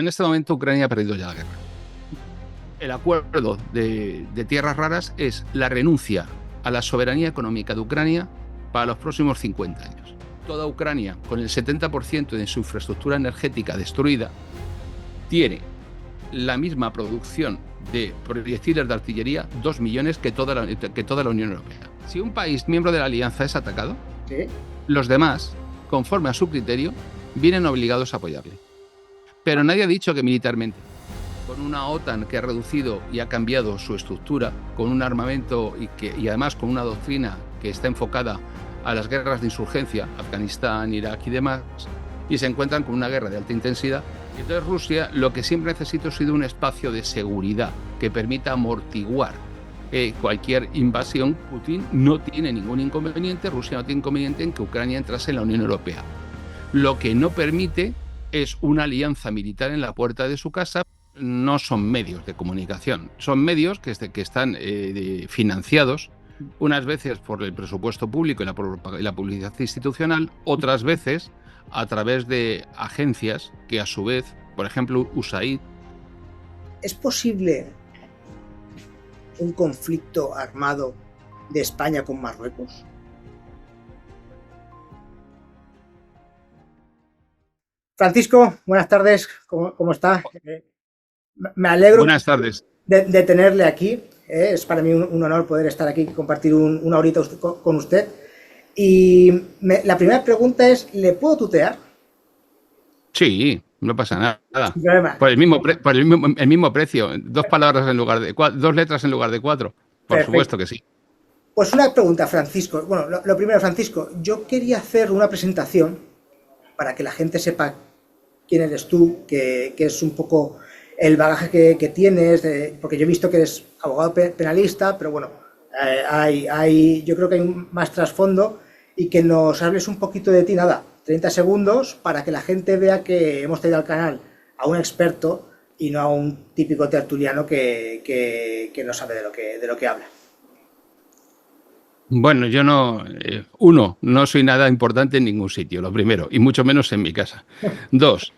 En este momento Ucrania ha perdido ya la guerra. El acuerdo de tierras raras es la renuncia a la soberanía económica de Ucrania para los próximos 50 años. Toda Ucrania, con el 70% de su infraestructura energética destruida, tiene la misma producción de proyectiles de artillería, 2 millones, que toda la Unión Europea. Si un país miembro de la Alianza es atacado, ¿sí?, los demás, conforme a su criterio, vienen obligados a apoyarle. Pero nadie ha dicho que militarmente. Con una OTAN que ha reducido y ha cambiado su estructura, con un armamento y además con una doctrina que está enfocada a las guerras de insurgencia, Afganistán, Irak y demás, y se encuentran con una guerra de alta intensidad. Entonces Rusia lo que siempre necesita ha sido un espacio de seguridad que permita amortiguar cualquier invasión. Putin no tiene ningún inconveniente, Rusia no tiene inconveniente en que Ucrania entrase en la Unión Europea. Lo que no permite es una alianza militar en la puerta de su casa. No son medios de comunicación, son medios que están financiados unas veces por el presupuesto público y la publicidad institucional, otras veces a través de agencias que a su vez, por ejemplo, USAID. ¿Es posible un conflicto armado de España con Marruecos? Francisco, buenas tardes, ¿cómo está? Me alegro. Buenas tardes. De tenerle aquí. Es para mí un honor poder estar aquí y compartir una horita con usted. Y la primera pregunta es, ¿le puedo tutear? Sí, no pasa nada. Por el mismo precio. 2 palabras en lugar de 2 letras en lugar de 4. Por Perfecto. Supuesto que sí. Pues una pregunta, Francisco. Bueno, lo primero, Francisco, yo quería hacer una presentación para que la gente sepa quién eres tú, que es un poco el bagaje que tienes, porque yo he visto que eres abogado penalista, pero bueno, yo creo que hay más trasfondo, y que nos hables un poquito de ti, nada, 30 segundos, para que la gente vea que hemos traído al canal a un experto y no a un típico tertuliano que no sabe de lo que habla. Bueno, yo no soy nada importante en ningún sitio, lo primero, y mucho menos en mi casa. 2,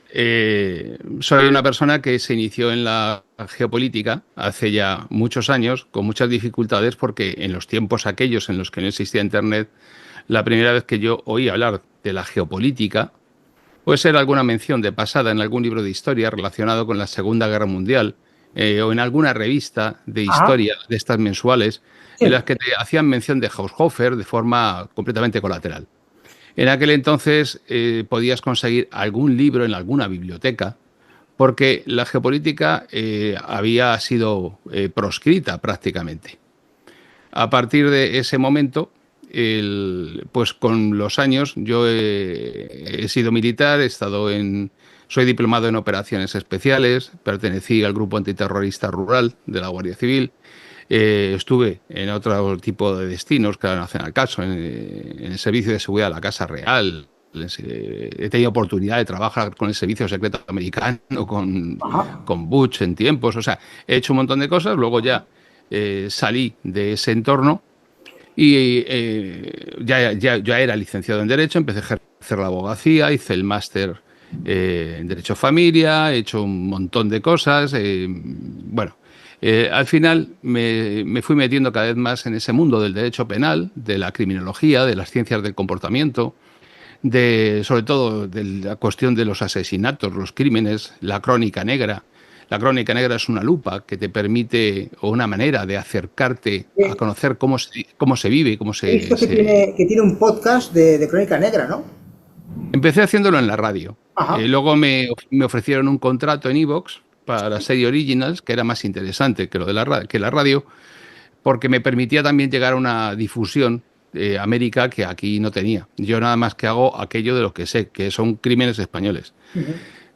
soy una persona que se inició en la geopolítica hace ya muchos años, con muchas dificultades, porque en los tiempos aquellos en los que no existía Internet, la primera vez que yo oí hablar de la geopolítica, puede ser alguna mención de pasada en algún libro de historia relacionado con la Segunda Guerra Mundial, o en alguna revista de historia de estas mensuales, en las que te hacían mención de Haushofer de forma completamente colateral. En aquel entonces podías conseguir algún libro en alguna biblioteca, porque la geopolítica había sido proscrita prácticamente. A partir de ese momento, pues con los años, yo he sido militar, soy diplomado en operaciones especiales, pertenecí al grupo antiterrorista rural de la Guardia Civil. Estuve en otro tipo de destinos que no hacen al caso, en el servicio de seguridad de la Casa Real. He tenido oportunidad de trabajar con el servicio secreto americano, con Bush en tiempos. O sea, he hecho un montón de cosas. Luego ya salí de ese entorno y ya era licenciado en Derecho. Empecé a ejercer la abogacía, hice el máster en Derecho Familia, he hecho un montón de cosas. Al final me fui metiendo cada vez más en ese mundo del derecho penal, de la criminología, de las ciencias del comportamiento, sobre todo de la cuestión de los asesinatos, los crímenes, la crónica negra. La crónica negra es una lupa que te permite, o una manera de acercarte a conocer cómo se vive, cómo se... He visto que tiene un podcast de crónica negra, ¿no? Empecé haciéndolo en la radio. Luego me ofrecieron un contrato en iVoox para la serie Originals, que era más interesante que la radio, porque me permitía también llegar a una difusión de América que aquí no tenía. Yo nada más que hago aquello de lo que sé, que son crímenes españoles.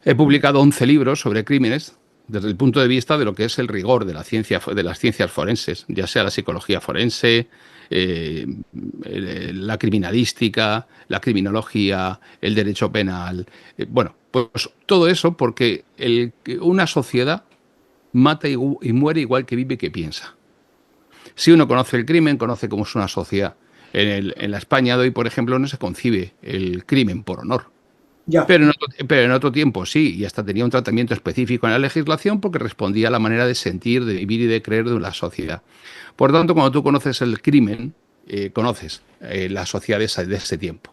He publicado 11 libros sobre crímenes desde el punto de vista de lo que es el rigor de las ciencias forenses, ya sea la psicología forense, la criminalística, la criminología, el derecho penal. Pues todo eso porque una sociedad mata y muere igual que vive y que piensa. Si uno conoce el crimen, conoce cómo es una sociedad. En la España de hoy, por ejemplo, no se concibe el crimen por honor. Ya. Pero en otro tiempo sí, y hasta tenía un tratamiento específico en la legislación porque respondía a la manera de sentir, de vivir y de creer de la sociedad. Por tanto, cuando tú conoces el crimen, conoces la sociedad de ese tiempo.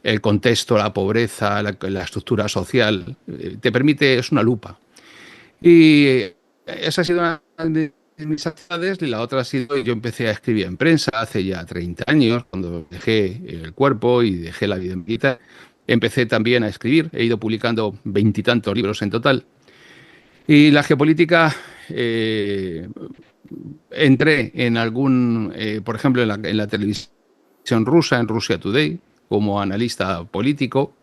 El contexto, la pobreza, la estructura social, te permite, es una lupa. Y esa ha sido una de mis actividades, y la otra ha sido, yo empecé a escribir en prensa hace ya 30 años, cuando dejé el cuerpo y dejé la vida militar. Empecé también a escribir, he ido publicando veintitantos libros en total. Y la geopolítica, entré en algún, por ejemplo, en la televisión rusa, en Russia Today, como analista político.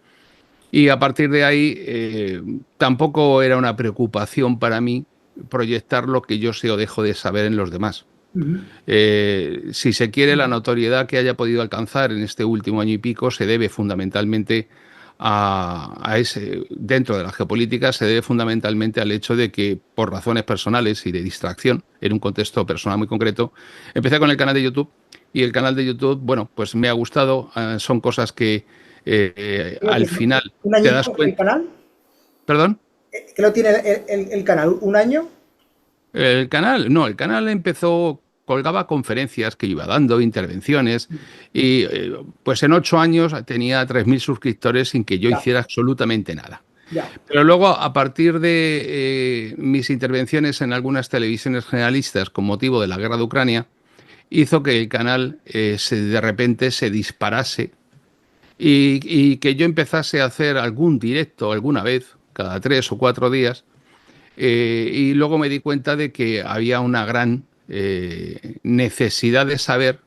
Y a partir de ahí, tampoco era una preocupación para mí proyectar lo que yo sé o dejo de saber en los demás. Ujú. Si se quiere, la notoriedad que haya podido alcanzar en este último año y pico se debe fundamentalmente a ese, dentro de la geopolítica, se debe fundamentalmente al hecho de que, por razones personales y de distracción, en un contexto personal muy concreto, empecé con el canal de YouTube. Y el canal de YouTube, bueno, pues me ha gustado, son cosas que ¿Qué lo al tiene? final ¿Un te das añito el cuenta. canal? ¿Perdón? ¿Qué lo tiene el canal? ¿Un año? El canal, no, el canal empezó, colgaba conferencias que iba dando, intervenciones, y pues en 8 años tenía 3.000 suscriptores sin que yo Ya, hiciera absolutamente nada. ya. Pero luego, a partir de mis intervenciones en algunas televisiones generalistas con motivo de la guerra de Ucrania, hizo que el canal de repente se disparase y que yo empezase a hacer algún directo alguna vez, cada 3 o 4 días. Y luego me di cuenta de que había una gran necesidad de saber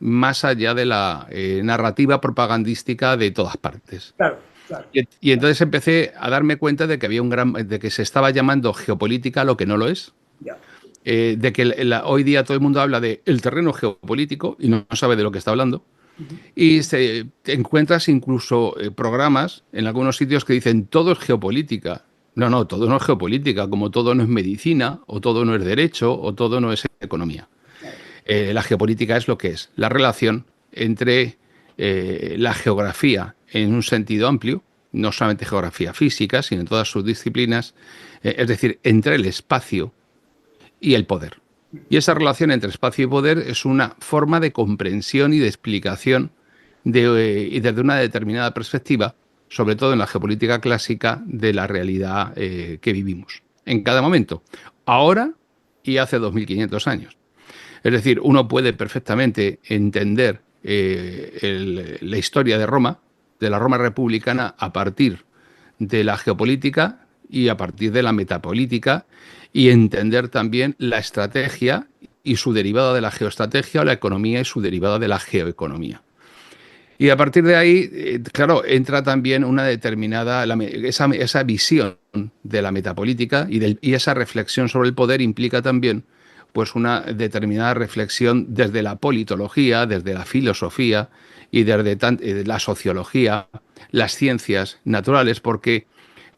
más allá de la narrativa propagandística de todas partes. Claro, claro. Y entonces empecé a darme cuenta de que había de que se estaba llamando geopolítica lo que no lo es. Ya. De que hoy día todo el mundo habla de el terreno geopolítico y no sabe de lo que está hablando. Ujú. Y te encuentras incluso programas en algunos sitios que dicen todo es geopolítica. No, no, todo no es geopolítica, como todo no es medicina, o todo no es derecho, o todo no es economía. Claro. La geopolítica es lo que es, la relación entre la geografía en un sentido amplio, no solamente geografía física, sino en todas sus disciplinas, es decir, entre el espacio y el poder. Y esa relación entre espacio y poder es una forma de comprensión y de explicación y desde una determinada perspectiva, sobre todo en la geopolítica clásica, de la realidad que vivimos en cada momento, ahora y hace 2500 años. Es decir, uno puede perfectamente entender la historia de Roma, de la Roma republicana, a partir de la geopolítica y a partir de la metapolítica, y entender también la estrategia y su derivada de la geoestrategia, o la economía y su derivada de la geoeconomía. Y a partir de ahí, claro, entra también una determinada, esa visión de la metapolítica y esa reflexión sobre el poder implica también pues una determinada reflexión desde la politología, desde la filosofía y desde la sociología, las ciencias naturales, porque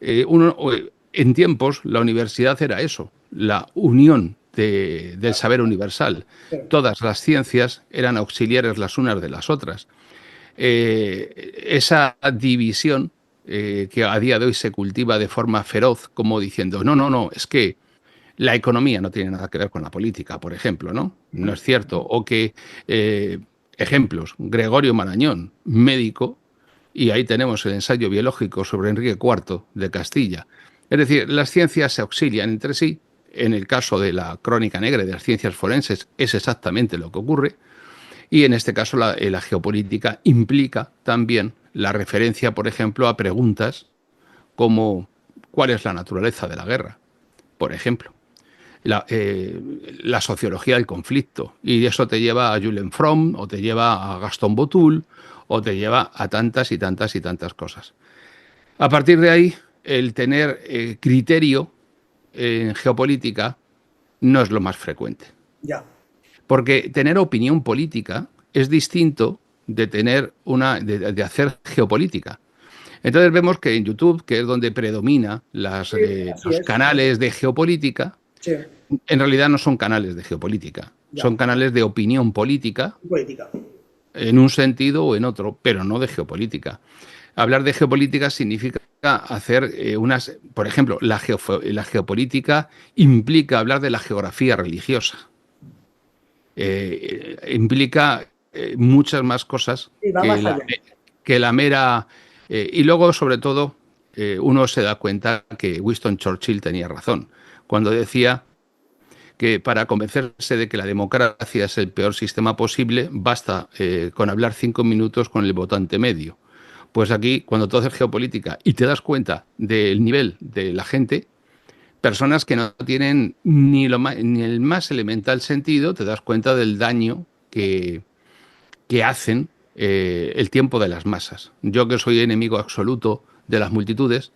en tiempos la universidad era eso, la unión del saber universal. Pero, Todas las ciencias eran auxiliares las unas de las otras. Esa división que a día de hoy se cultiva de forma feroz, como diciendo, no, no, no, es que la economía no tiene nada que ver con la política, por ejemplo, ¿no? No es cierto. O que, ejemplos, Gregorio Marañón, médico, y ahí tenemos el ensayo biológico sobre Enrique IV de Castilla. Es decir, las ciencias se auxilian entre sí. En el caso de la crónica negra y de las ciencias forenses es exactamente lo que ocurre. Y en este caso la geopolítica implica también la referencia, por ejemplo, a preguntas como ¿cuál es la naturaleza de la guerra? Por ejemplo, la sociología del conflicto. Y eso te lleva a Julen Fromm, o te lleva a Gaston Botul, o te lleva a tantas y tantas y tantas cosas. A partir de ahí, el tener criterio en geopolítica no es lo más frecuente. ya. Porque tener opinión política es distinto de tener de hacer geopolítica. Entonces vemos que en YouTube, que es donde predomina Sí, así los es. canales de geopolítica, Sí, en realidad no son canales de geopolítica, ya. son canales de opinión política Política. en un sentido o en otro, pero no de geopolítica. Hablar de geopolítica significa hacer por ejemplo, la geopolítica implica hablar de la geografía religiosa. Implica muchas más cosas Y va más allá. que la mera... y luego, sobre todo, uno se da cuenta que Winston Churchill tenía razón cuando decía que para convencerse de que la democracia es el peor sistema posible, basta con hablar 5 minutos con el votante medio. Pues aquí, cuando tú haces geopolítica y te das cuenta del nivel de la gente, personas que no tienen ni el más elemental sentido, te das cuenta del daño que hacen el tiempo de las masas. Yo que soy enemigo absoluto de las multitudes,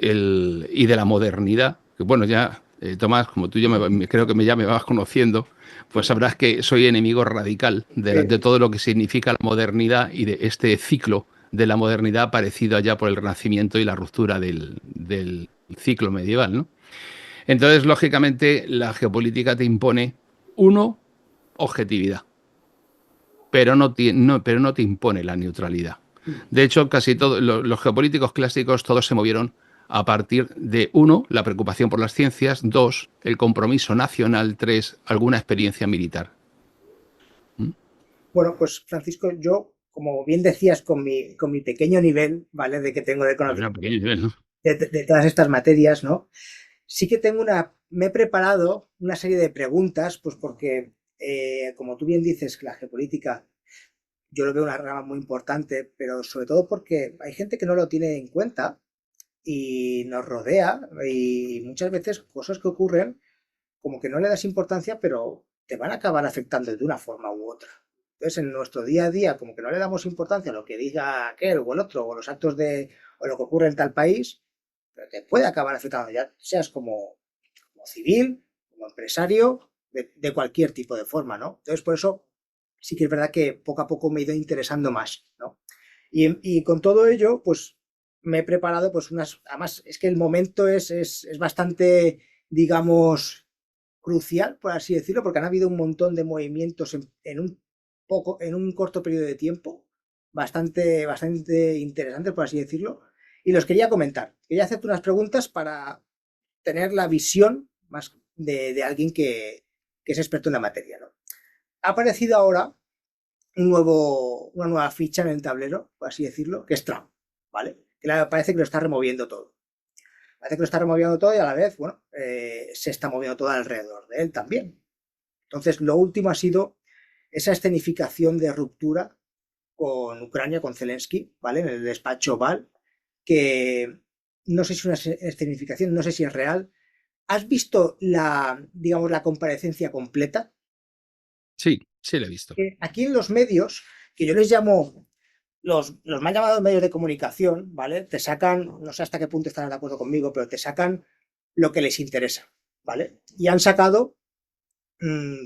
y de la modernidad, que bueno, ya, Tomás, como tú creo que ya me vas conociendo, pues sabrás que soy enemigo radical de Sí. todo lo que significa la modernidad y de este ciclo de la modernidad parecido allá por el Renacimiento y la ruptura del ciclo medieval, ¿no? Entonces, lógicamente, la geopolítica te impone, uno, objetividad, pero no te impone la neutralidad. De hecho, casi todos los geopolíticos clásicos todos se movieron a partir de, uno, la preocupación por las ciencias, dos, el compromiso nacional, tres, alguna experiencia militar. ¿Mm? Bueno, pues Francisco, yo, como bien decías, con mi pequeño nivel, ¿vale? De que tengo de A ver, un conocimiento pequeño nivel, ¿no? de todas estas materias, ¿no? Sí que me he preparado una serie de preguntas, pues porque, como tú bien dices, que la geopolítica yo lo veo una rama muy importante, pero sobre todo porque hay gente que no lo tiene en cuenta y nos rodea y muchas veces cosas que ocurren como que no le das importancia, pero te van a acabar afectando de una forma u otra. Entonces, en nuestro día a día, como que no le damos importancia a lo que diga aquel o el otro, o los actos o lo que ocurre en tal país, pero te puede acabar afectando, ya seas como civil, como empresario, de cualquier tipo de forma, ¿no? Entonces, por eso sí que es verdad que poco a poco me he ido interesando más, ¿no? Y con todo ello, pues me he preparado pues además es que el momento es bastante, digamos, crucial, por así decirlo, porque han habido un montón de movimientos en un corto periodo de tiempo, bastante interesantes, por así decirlo, y los quería comentar. Quería hacerte unas preguntas para tener la visión más de alguien que es experto en la materia, ¿no? Ha aparecido ahora una nueva ficha en el tablero, por así decirlo, que es Trump, ¿vale? Parece que lo está removiendo todo. Parece que lo está removiendo todo y a la vez, bueno, se está moviendo todo alrededor de él también. Entonces, lo último ha sido esa escenificación de ruptura con Ucrania, con Zelensky, ¿vale? En el despacho Oval, que no sé si es una escenificación, no sé si es real. ¿Has visto digamos, la comparecencia completa? Sí, sí lo he visto. Aquí en los medios, que yo les llamo, los mal llamados medios de comunicación, ¿vale? Te sacan, no sé hasta qué punto estarán de acuerdo conmigo, pero te sacan lo que les interesa, ¿vale? Y han sacado mmm,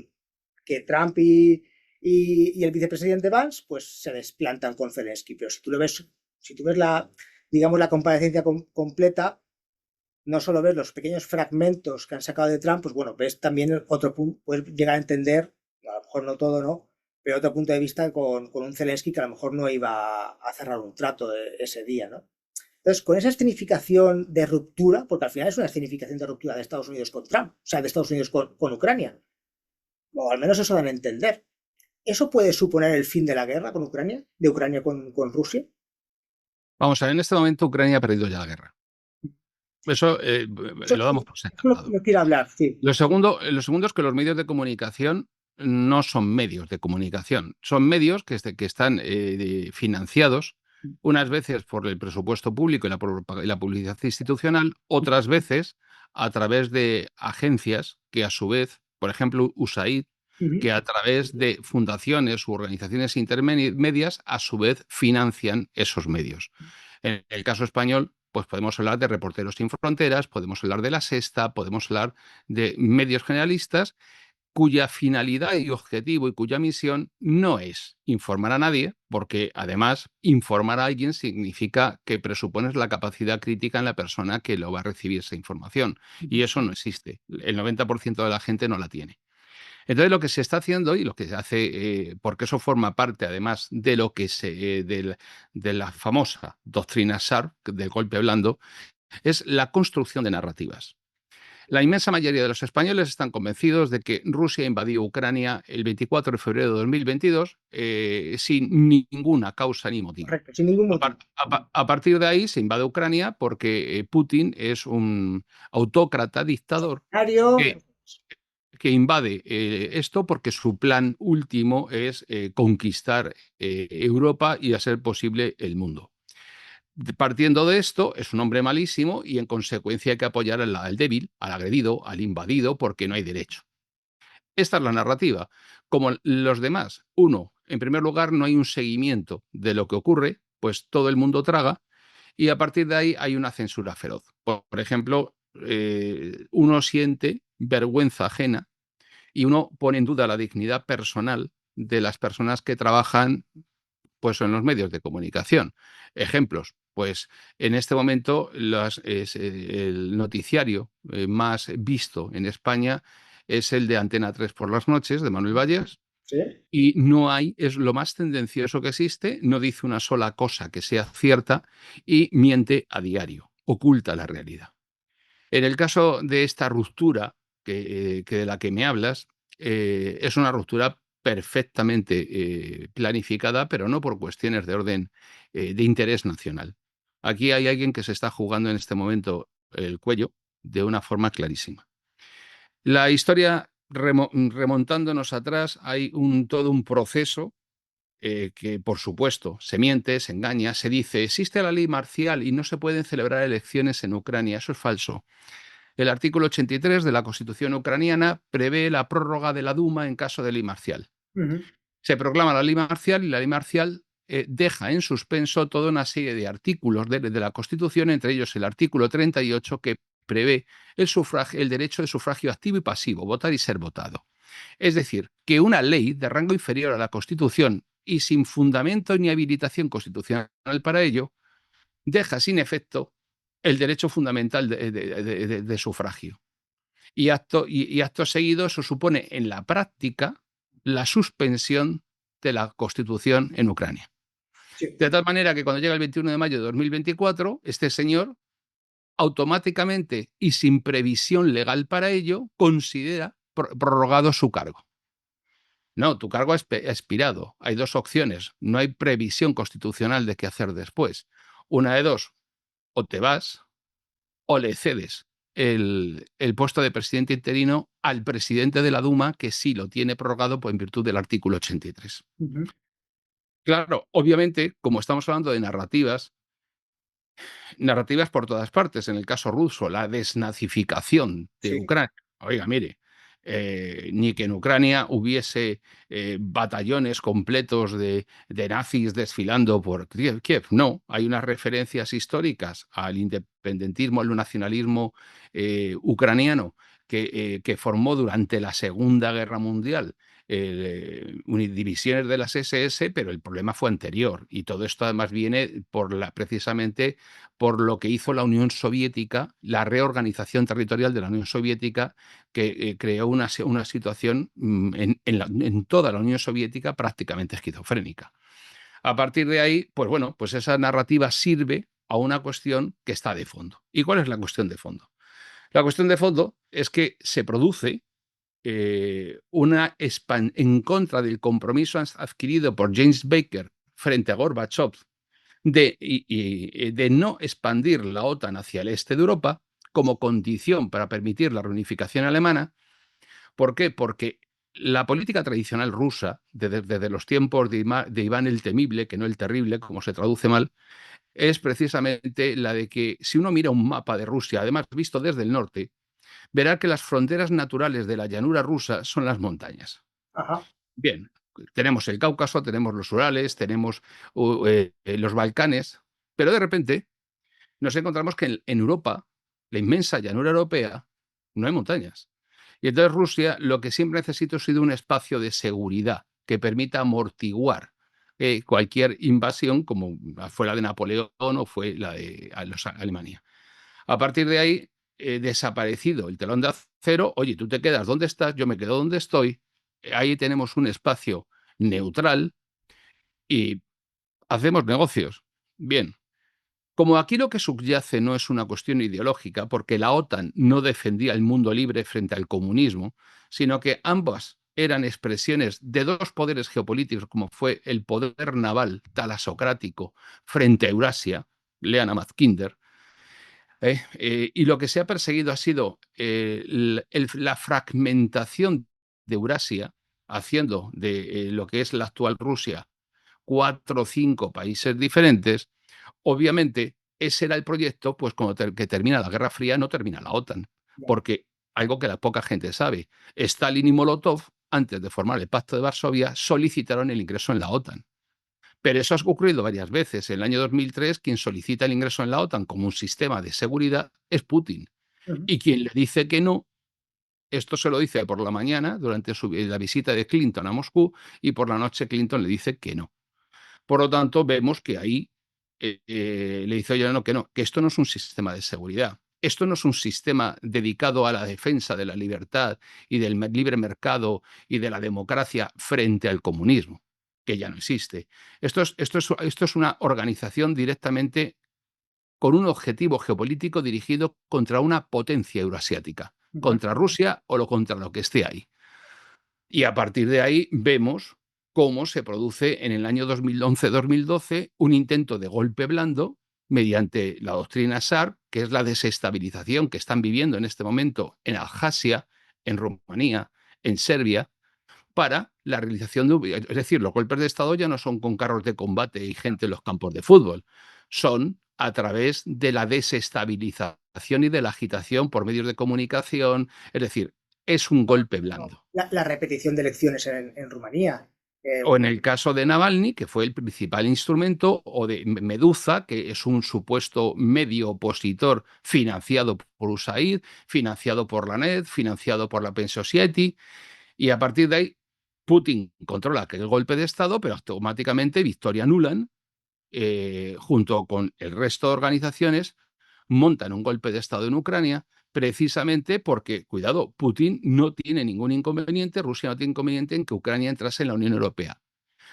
que Trump y el vicepresidente Vance, pues se desplantan con Zelensky. Pero si tú ves digamos, la comparecencia completa, no solo ves los pequeños fragmentos que han sacado de Trump, pues bueno, ves también otro punto, puedes llegar a entender, a lo mejor no todo, ¿no? Pero otro punto de vista con un Zelensky que a lo mejor no iba a cerrar un trato ese día, ¿no? Entonces, con esa escenificación de ruptura, porque al final es una escenificación de ruptura de Estados Unidos con Trump, o sea, de Estados Unidos con Ucrania, o al menos eso dan a entender. ¿Eso puede suponer el fin de la guerra con Ucrania? ¿De Ucrania con Rusia? Vamos a ver, en este momento Ucrania ha perdido ya la guerra. Eso Eso, lo damos por eso sentado. lo quiero hablar, sí. Lo segundo es que los medios de comunicación no son medios de comunicación, son medios que están financiados unas veces por el presupuesto público y la publicidad institucional, otras veces a través de agencias que a su vez, por ejemplo, USAID, Uh -huh. que a través de fundaciones u organizaciones intermedias a su vez financian esos medios. En el caso español, pues podemos hablar de Reporteros sin Fronteras, podemos hablar de La Sexta, podemos hablar de medios generalistas cuya finalidad y objetivo y cuya misión no es informar a nadie, porque además informar a alguien significa que presupones la capacidad crítica en la persona que lo va a recibir esa información, y eso no existe. El 90% de la gente no la tiene. Entonces, lo que se está haciendo y lo que se hace, porque eso forma parte, además, de lo que de la famosa doctrina SAR, del golpe blando, es la construcción de narrativas. La inmensa mayoría de los españoles están convencidos de que Rusia invadió Ucrania el 24 de febrero de 2022 sin ninguna causa ni motivo. Correcto, sin ningún motivo. A partir de ahí se invade Ucrania porque Putin es un autócrata, dictador, Mario, que, que invade esto porque su plan último es conquistar Europa y, a ser posible, el mundo. Partiendo de esto, es un hombre malísimo y en consecuencia hay que apoyar al débil, al agredido, al invadido, porque no hay derecho. Esta es la narrativa. Como los demás, uno, en primer lugar, no hay un seguimiento de lo que ocurre, pues todo el mundo traga y a partir de ahí hay una censura feroz. Por ejemplo, uno siente vergüenza ajena y uno pone en duda la dignidad personal de las personas que trabajan, pues, en los medios de comunicación. Ejemplos, pues en este momento el noticiario más visto en España es el de Antena 3 por las noches, de Manuel Valles, ¿sí? y no hay, es lo más tendencioso que existe, no dice una sola cosa que sea cierta y miente a diario, oculta la realidad. En el caso de esta ruptura que de la que me hablas, es una ruptura perfectamente planificada, pero no por cuestiones de orden de interés nacional. Aquí hay alguien que se está jugando en este momento el cuello de una forma clarísima. La historia, remontándonos atrás, hay todo un proceso que, por supuesto, se miente, se engaña, se dice, existe la ley marcial y no se pueden celebrar elecciones en Ucrania. Eso es falso. El artículo 83 de la Constitución ucraniana prevé la prórroga de la Duma en caso de ley marcial. Ujú. Se proclama la ley marcial y la ley marcial deja en suspenso toda una serie de artículos de la Constitución, entre ellos el artículo 38, que prevé el derecho de sufragio activo y pasivo, votar y ser votado. Es decir, que una ley de rango inferior a la Constitución y sin fundamento ni habilitación constitucional para ello, deja sin efecto el derecho fundamental de sufragio. Y acto seguido, eso supone en la práctica la suspensión de la Constitución en Ucrania. Sí. De tal manera que cuando llega el 21 de mayo de 2024, este señor automáticamente y sin previsión legal para ello considera prorrogado su cargo. No, tu cargo ha expirado. Hay dos opciones. No hay previsión constitucional de qué hacer después. Una de dos, o te vas o le cedes el puesto de presidente interino al presidente de la Duma, que sí lo tiene prorrogado en virtud del artículo 83. Ujú. Claro, obviamente, como estamos hablando de narrativas por todas partes, en el caso ruso, la desnazificación de Sí. Ucrania. Oiga, mire, ni que en Ucrania hubiese batallones completos de nazis desfilando por Kiev. No, hay unas referencias históricas al independentismo, al nacionalismo ucraniano que formó durante la Segunda Guerra Mundial divisiones de las SS, pero el problema fue anterior y todo esto además viene precisamente por lo que hizo la Unión Soviética, la reorganización territorial de la Unión Soviética, que creó una situación en toda la Unión Soviética prácticamente esquizofrénica. A partir de ahí, pues bueno, pues esa narrativa sirve a una cuestión que está de fondo. ¿Y cuál es la cuestión de fondo? La cuestión de fondo es que se produce en contra del compromiso adquirido por James Baker frente a Gorbachev de no expandir la OTAN hacia el este de Europa como condición para permitir la reunificación alemana. ¿Por qué? Porque la política tradicional rusa, desde los tiempos de Iván el Temible, que no el Terrible, como se traduce mal, es precisamente la de que si uno mira un mapa de Rusia, además visto desde el norte, verá que las fronteras naturales de la llanura rusa son las montañas. Ajá. Bien, tenemos el Cáucaso, tenemos los Urales, tenemos los Balcanes, pero de repente nos encontramos que en Europa, la inmensa llanura europea, no hay montañas. Y entonces Rusia lo que siempre necesita ha sido un espacio de seguridad que permita amortiguar cualquier invasión, como fue la de Napoleón o fue la de Alemania. A partir de ahí, desaparecido el telón de acero, oye, tú te quedas donde estás, yo me quedo donde estoy, ahí tenemos un espacio neutral y hacemos negocios. Bien, como aquí lo que subyace no es una cuestión ideológica, porque la OTAN no defendía el mundo libre frente al comunismo, sino que ambas eran expresiones de dos poderes geopolíticos, como fue el poder naval talasocrático frente a Eurasia, lean a Mackinder, y lo que se ha perseguido ha sido la fragmentación de Eurasia, haciendo de lo que es la actual Rusia 4 o 5 países diferentes. Obviamente, ese era el proyecto, pues cuando que termina la Guerra Fría no termina la OTAN, Ya. porque algo que la poca gente sabe, Stalin y Molotov, antes de formar el Pacto de Varsovia, solicitaron el ingreso en la OTAN. Pero eso ha ocurrido varias veces. En el año 2003, quien solicita el ingreso en la OTAN como un sistema de seguridad es Putin. Ujú. Y quien le dice que no, esto se lo dice por la mañana durante la visita de Clinton a Moscú y por la noche Clinton le dice que no. Por lo tanto, vemos que ahí le dice, oye, no, que esto no es un sistema de seguridad. Esto no es un sistema dedicado a la defensa de la libertad y del libre mercado y de la democracia frente al comunismo, que ya no existe. Esto es una organización directamente con un objetivo geopolítico dirigido contra una potencia eurasiática, Ujú. contra Rusia o contra lo que esté ahí. Y a partir de ahí vemos cómo se produce en el año 2011-2012 un intento de golpe blando mediante la doctrina SAR, que es la desestabilización que están viviendo en este momento en Abjasia, en Rumanía, en Serbia, para la realización de... Es decir, los golpes de Estado ya no son con carros de combate y gente en los campos de fútbol, son a través de la desestabilización y de la agitación por medios de comunicación, es decir, es un golpe blando. La repetición de elecciones en Rumanía. O en el caso de Navalny, que fue el principal instrumento, o de Meduza, que es un supuesto medio opositor financiado por USAID, financiado por la NET, financiado por la Society, y a partir de ahí Putin controla aquel golpe de Estado, pero automáticamente Victoria Nuland, junto con el resto de organizaciones, montan un golpe de Estado en Ucrania, precisamente porque, cuidado, Putin no tiene ningún inconveniente, Rusia no tiene inconveniente en que Ucrania entrase en la Unión Europea.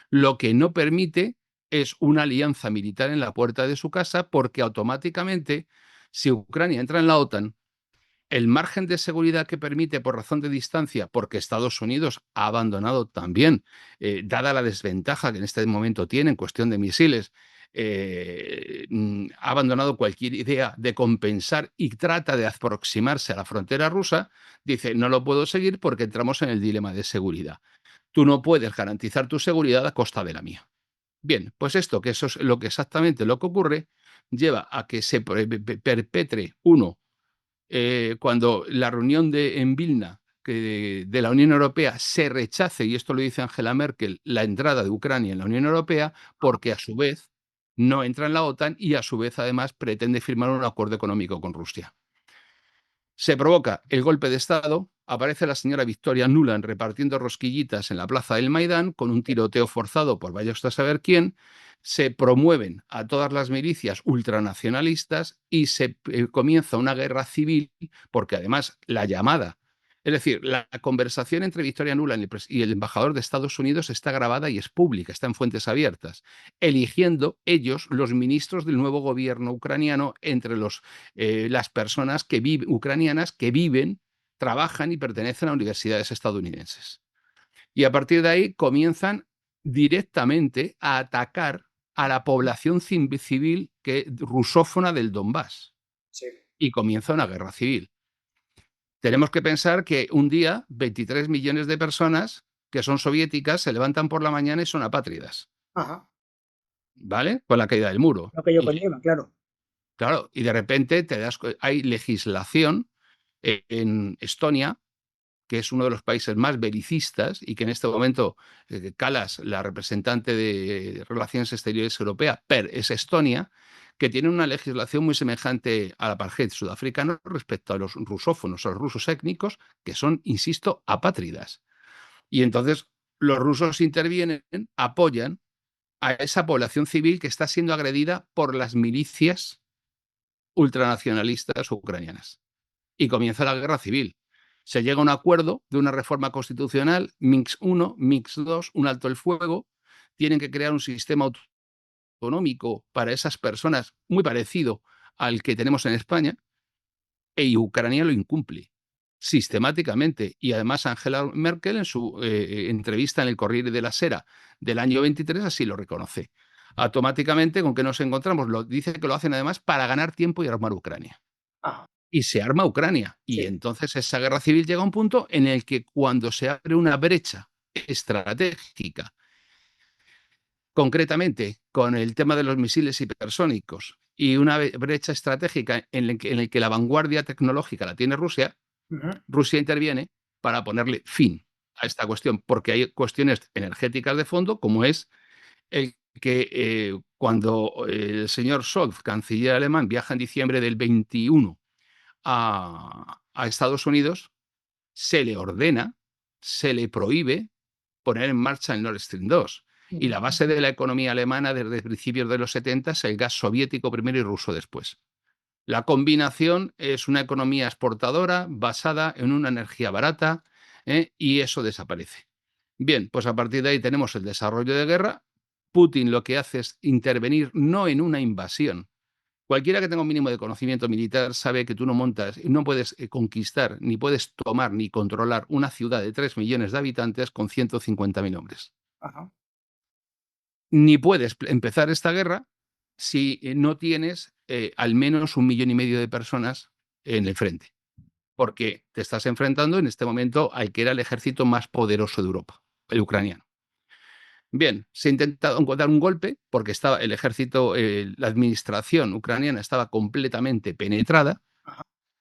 Lo que no permite es una alianza militar en la puerta de su casa, porque automáticamente, si Ucrania entra en la OTAN, el margen de seguridad que permite por razón de distancia, porque Estados Unidos ha abandonado también, dada la desventaja que en este momento tiene en cuestión de misiles, ha abandonado cualquier idea de compensar y trata de aproximarse a la frontera rusa, dice, no lo puedo seguir porque entramos en el dilema de seguridad. Tú no puedes garantizar tu seguridad a costa de la mía. Bien, pues esto, que eso es lo que exactamente lo que ocurre, lleva a que se perpetre uno cuando la reunión en Vilna de la Unión Europea se rechace, y esto lo dice Angela Merkel, la entrada de Ucrania en la Unión Europea, porque a su vez no entra en la OTAN y a su vez además pretende firmar un acuerdo económico con Rusia. Se provoca el golpe de Estado, aparece la señora Victoria Nuland repartiendo rosquillitas en la plaza del Maidán con un tiroteo forzado por vaya usted a saber quién, se promueven a todas las milicias ultranacionalistas y se comienza una guerra civil, porque además la llamada, es decir, la conversación entre Victoria Nuland y el embajador de Estados Unidos está grabada y es pública, está en fuentes abiertas, eligiendo ellos los ministros del nuevo gobierno ucraniano entre las personas ucranianas que viven, trabajan y pertenecen a universidades estadounidenses. Y a partir de ahí comienzan directamente a atacar a la población civil rusófona del Donbass. Sí. Y comienza una guerra civil. Tenemos que pensar que un día 23 millones de personas que son soviéticas se levantan por la mañana y son apátridas, Ajá. ¿vale? Con la caída del muro. Lo que yo Y conlleva, claro. claro, y de repente hay legislación en Estonia, que es uno de los países más belicistas y que en este momento Kallas, la representante de Relaciones Exteriores Europea, es Estonia, que tiene una legislación muy semejante al apartheid sudafricano respecto a los rusófonos, a los rusos étnicos, que son, insisto, apátridas. Y entonces los rusos intervienen, apoyan a esa población civil que está siendo agredida por las milicias ultranacionalistas ucranianas. Y comienza la guerra civil. Se llega a un acuerdo de una reforma constitucional, Minsk I, Minsk II, un alto el fuego, tienen que crear un sistema autonómico para esas personas muy parecido al que tenemos en España, y Ucrania lo incumple sistemáticamente. Y además Angela Merkel en su entrevista en el Corriere della Sera del año 23 así lo reconoce. Automáticamente, ¿con qué nos encontramos? Dice que lo hacen además para ganar tiempo y armar Ucrania. Ah, Y se arma Ucrania. Y sí. entonces esa guerra civil llega a un punto en el que cuando se abre una brecha estratégica, concretamente con el tema de los misiles hipersónicos, y una brecha estratégica en la que la vanguardia tecnológica la tiene Rusia, Ujú. Rusia interviene para ponerle fin a esta cuestión, porque hay cuestiones energéticas de fondo, como es el que cuando el señor Scholz, canciller alemán, viaja en diciembre del 21 a Estados Unidos, se le ordena, se le prohíbe poner en marcha el Nord Stream 2. Y Ujú. la base de la economía alemana desde principios de los 70 es el gas soviético primero y ruso después. La combinación es una economía exportadora basada en una energía barata, y eso desaparece. Bien, pues a partir de ahí tenemos el desarrollo de guerra. Putin lo que hace es intervenir no en una invasión. Cualquiera que tenga un mínimo de conocimiento militar sabe que tú no montas, no puedes conquistar, ni puedes tomar, ni controlar una ciudad de 3 millones de habitantes con 150.000 hombres. Ajá. Ni puedes empezar esta guerra si no tienes al menos 1,5 millones de personas en el frente, porque te estás enfrentando en este momento al que era el ejército más poderoso de Europa, el ucraniano. Bien, se ha intentado dar un golpe porque estaba el ejército, la administración ucraniana estaba completamente penetrada.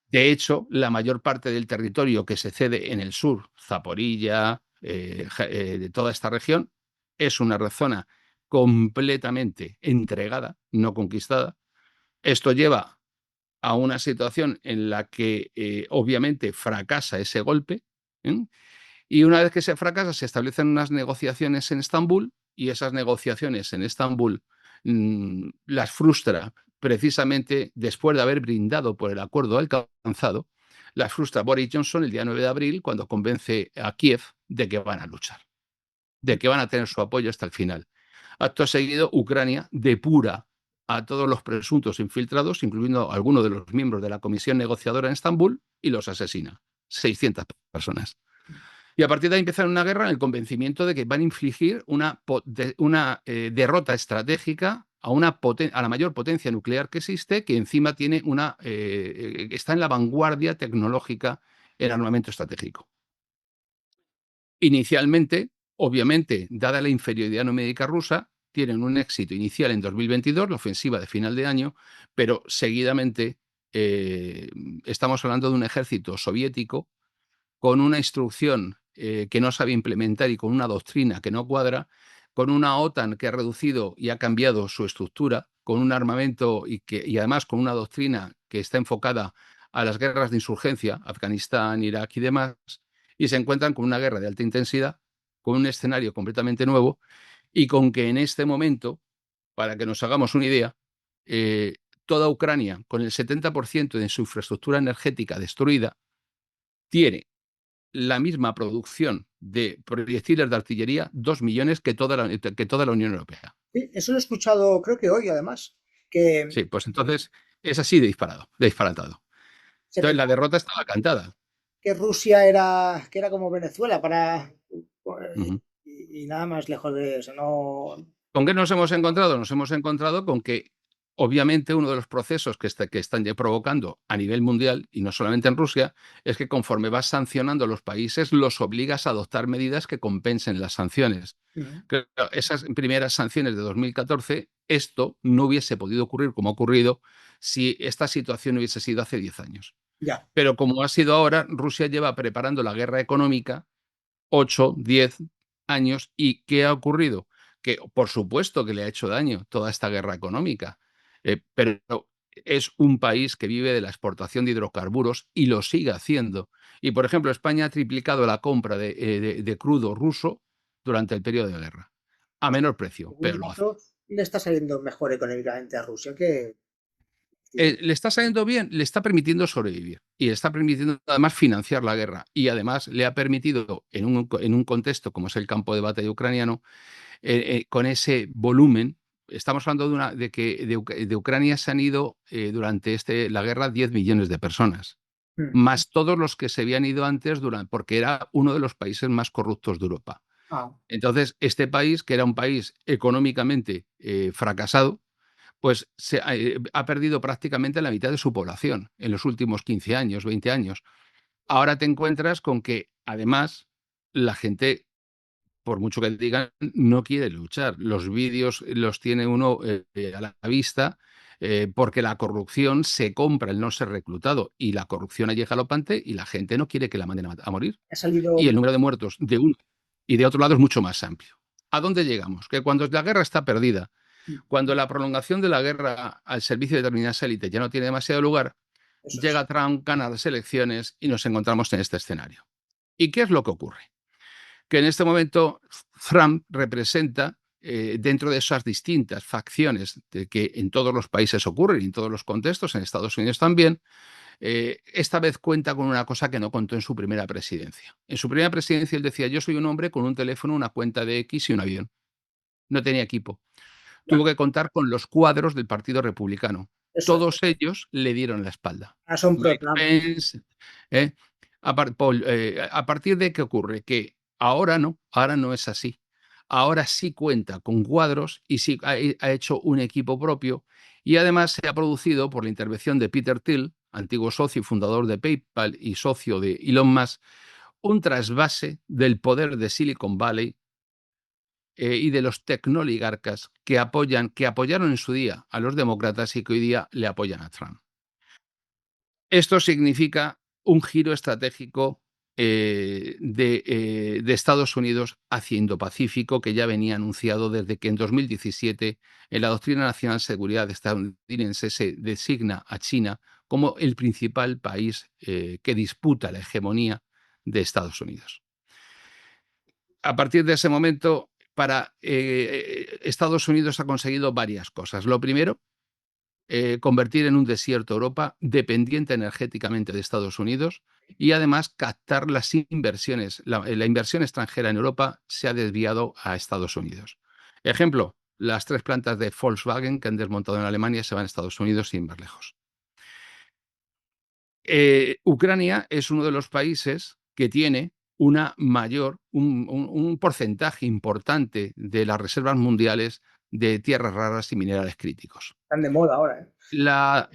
De hecho, la mayor parte del territorio que se cede en el sur, Zaporilla, de toda esta región, es una zona completamente entregada, no conquistada. Esto lleva a una situación en la que obviamente fracasa ese golpe, ¿eh? Y una vez que se fracasa, se establecen unas negociaciones en Estambul, y esas negociaciones en Estambul las frustra precisamente después de haber brindado por el acuerdo alcanzado, las frustra Boris Johnson el día 9 de abril cuando convence a Kiev de que van a luchar, de que van a tener su apoyo hasta el final. Acto seguido, Ucrania depura a todos los presuntos infiltrados, incluyendo a algunos de los miembros de la comisión negociadora en Estambul, y los asesina. 600 personas. Y a partir de ahí empiezan una guerra en el convencimiento de que van a infligir una derrota estratégica a la mayor potencia nuclear que existe, que encima tiene está en la vanguardia tecnológica en armamento estratégico. Inicialmente, obviamente, dada la inferioridad numérica rusa, tienen un éxito inicial en 2022, la ofensiva de final de año, pero seguidamente estamos hablando de un ejército soviético con una instrucción que no sabe implementar y con una doctrina que no cuadra, con una OTAN que ha reducido y ha cambiado su estructura, con un armamento y además con una doctrina que está enfocada a las guerras de insurgencia, Afganistán, Irak y demás, y se encuentran con una guerra de alta intensidad, con un escenario completamente nuevo, y con que en este momento, para que nos hagamos una idea, eh, toda Ucrania, con el 70% de su infraestructura energética destruida, tiene la misma producción de proyectiles de artillería, 2 millones que toda la Unión Europea. Sí, eso lo he escuchado, creo que hoy, además, que Sí, pues entonces es así de disparado, de disparatado. se Entonces la pensaba derrota estaba cantada. que Rusia era como Venezuela Uh-huh. y nada más lejos de eso. No. ¿Con qué nos hemos encontrado? Nos hemos encontrado con que, obviamente, uno de los procesos que están ya provocando a nivel mundial, y no solamente en Rusia, es que conforme vas sancionando a los países, los obligas a adoptar medidas que compensen las sanciones. Ujú. Claro, esas primeras sanciones de 2014, esto no hubiese podido ocurrir como ha ocurrido si esta situación hubiese sido hace 10 años. Ya. Pero como ha sido ahora, Rusia lleva preparando la guerra económica 8, 10 años. ¿Y qué ha ocurrido? Que por supuesto que le ha hecho daño toda esta guerra económica, pero es un país que vive de la exportación de hidrocarburos y lo sigue haciendo. Y, por ejemplo, España ha triplicado la compra de crudo ruso durante el periodo de guerra, a menor precio, Según pero lo hace. datos, le está saliendo mejor económicamente a Rusia que le está saliendo bien, le está permitiendo sobrevivir y le está permitiendo además financiar la guerra y además le ha permitido en un contexto como es el campo de batalla ucraniano, con ese volumen. Estamos hablando de que de Ucrania se han ido durante la guerra 10 millones de personas, más todos los que se habían ido antes porque era uno de los países más corruptos de Europa. Ah, Entonces, este país, que era un país económicamente fracasado, pues ha perdido prácticamente la mitad de su población en los últimos 15 años, 20 años. Ahora te encuentras con que, además, la gente, por mucho que digan, no quiere luchar. Los vídeos los tiene uno a la vista porque la corrupción se compra el no ser reclutado y la corrupción allí galopante y la gente no quiere que la manden a morir. ha salido. Y el número de muertos de uno y de otro lado es mucho más amplio. ¿A dónde llegamos? Que cuando la guerra está perdida, cuando la prolongación de la guerra al servicio de determinadas élites ya no tiene demasiado lugar, Eso es. llega Trump, gana las elecciones y nos encontramos en este escenario. ¿Y qué es lo que ocurre? Que en este momento Trump representa, dentro de esas distintas facciones de que en todos los países ocurren y en todos los contextos, en Estados Unidos también, esta vez cuenta con una cosa que no contó en su primera presidencia. En su primera presidencia él decía, yo soy un hombre con un teléfono, una cuenta de X y un avión. No tenía equipo. Tuvo Ya, que contar con los cuadros del Partido Republicano. eso es. Todos ellos le dieron la espalda. Ahora son pro Mike Trump. Pence, ¿eh? A partir de qué ocurre, que ahora no es así. Ahora sí cuenta con cuadros y sí ha hecho un equipo propio y además se ha producido por la intervención de Peter Thiel, antiguo socio y fundador de PayPal y socio de Elon Musk, un trasvase del poder de Silicon Valley y de los tecnoligarcas que apoyaron en su día a los demócratas y que hoy día le apoyan a Trump. Esto significa un giro estratégico de Estados Unidos hacia Indo-Pacífico, que ya venía anunciado desde que en 2017 en la Doctrina Nacional de Seguridad estadounidense se designa a China como el principal país que disputa la hegemonía de Estados Unidos. A partir de ese momento, Estados Unidos ha conseguido varias cosas. Lo primero, convertir en un desierto Europa dependiente energéticamente de Estados Unidos y además captar las inversiones. La inversión extranjera en Europa se ha desviado a Estados Unidos. Ejemplo, las 3 plantas de Volkswagen que han desmontado en Alemania se van a Estados Unidos sin ver lejos. Ucrania es uno de los países que tiene un porcentaje importante de las reservas mundiales de tierras raras y minerales críticos. Están de moda ahora, ¿eh? La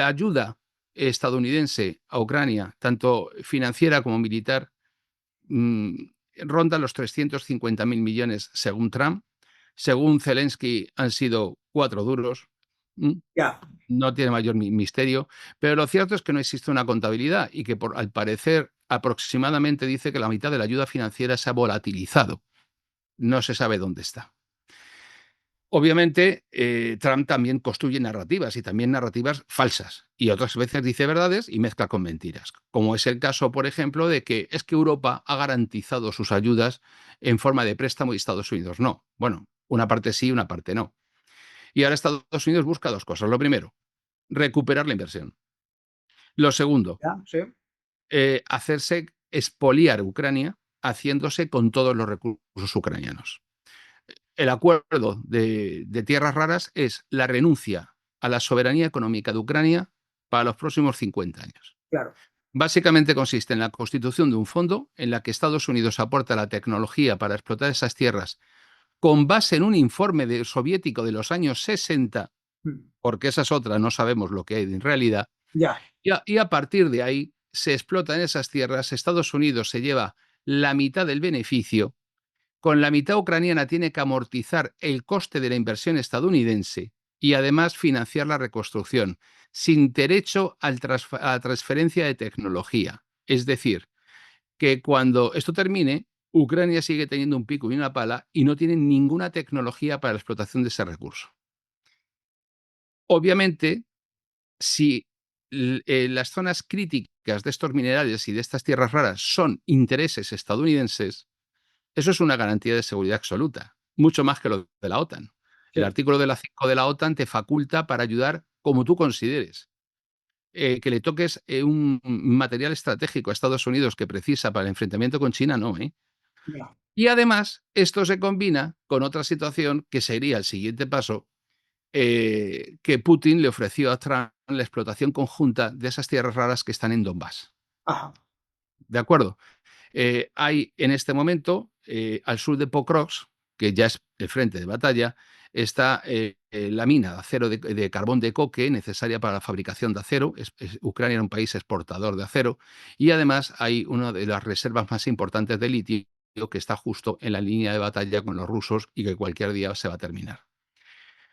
ayuda estadounidense a Ucrania, tanto financiera como militar, mmm, ronda los 350.000 millones según Trump. Según Zelensky han sido 4 duros. Ya. No tiene mayor misterio, pero lo cierto es que no existe una contabilidad y que al parecer aproximadamente dice que la mitad de la ayuda financiera se ha volatilizado. No se sabe dónde está. Obviamente, Trump también construye narrativas y también narrativas falsas y otras veces dice verdades y mezcla con mentiras, como es el caso, por ejemplo, de que es que Europa ha garantizado sus ayudas en forma de préstamo y Estados Unidos no. Bueno, una parte sí, una parte no. Y ahora Estados Unidos busca 2 cosas. Lo primero, recuperar la inversión. Lo segundo, Ya, sí. hacerse expoliar Ucrania haciéndose con todos los recursos ucranianos. El acuerdo de tierras raras es la renuncia a la soberanía económica de Ucrania para los próximos 50 años. Claro. Básicamente consiste en la constitución de un fondo en la que Estados Unidos aporta la tecnología para explotar esas tierras con base en un informe soviético de los años 60, porque esa es otra, no sabemos lo que hay en realidad, Ya. y a partir de ahí se explotan esas tierras, Estados Unidos se lleva la mitad del beneficio, con la mitad ucraniana tiene que amortizar el coste de la inversión estadounidense y además financiar la reconstrucción, sin derecho a la transferencia de tecnología. Es decir, que cuando esto termine, Ucrania sigue teniendo un pico y una pala y no tiene ninguna tecnología para la explotación de ese recurso. Obviamente, si las zonas críticas de estos minerales y de estas tierras raras son intereses estadounidenses, eso es una garantía de seguridad absoluta, mucho más que lo de la OTAN. El Sí. artículo de la 5 de la OTAN te faculta para ayudar como tú consideres. Que le toques un material estratégico a Estados Unidos que precisa para el enfrentamiento con China, no, ¿eh? No. Y además, esto se combina con otra situación que sería el siguiente paso, que Putin le ofreció a Trump la explotación conjunta de esas tierras raras que están en Donbass. Ajá. ¿De acuerdo? Hay en este momento, al sur de Pokrovsk, que ya es el frente de batalla, está la mina de acero de carbón de coque necesaria para la fabricación de acero. Ucrania era un país exportador de acero y además hay una de las reservas más importantes de litio que está justo en la línea de batalla con los rusos y que cualquier día se va a terminar.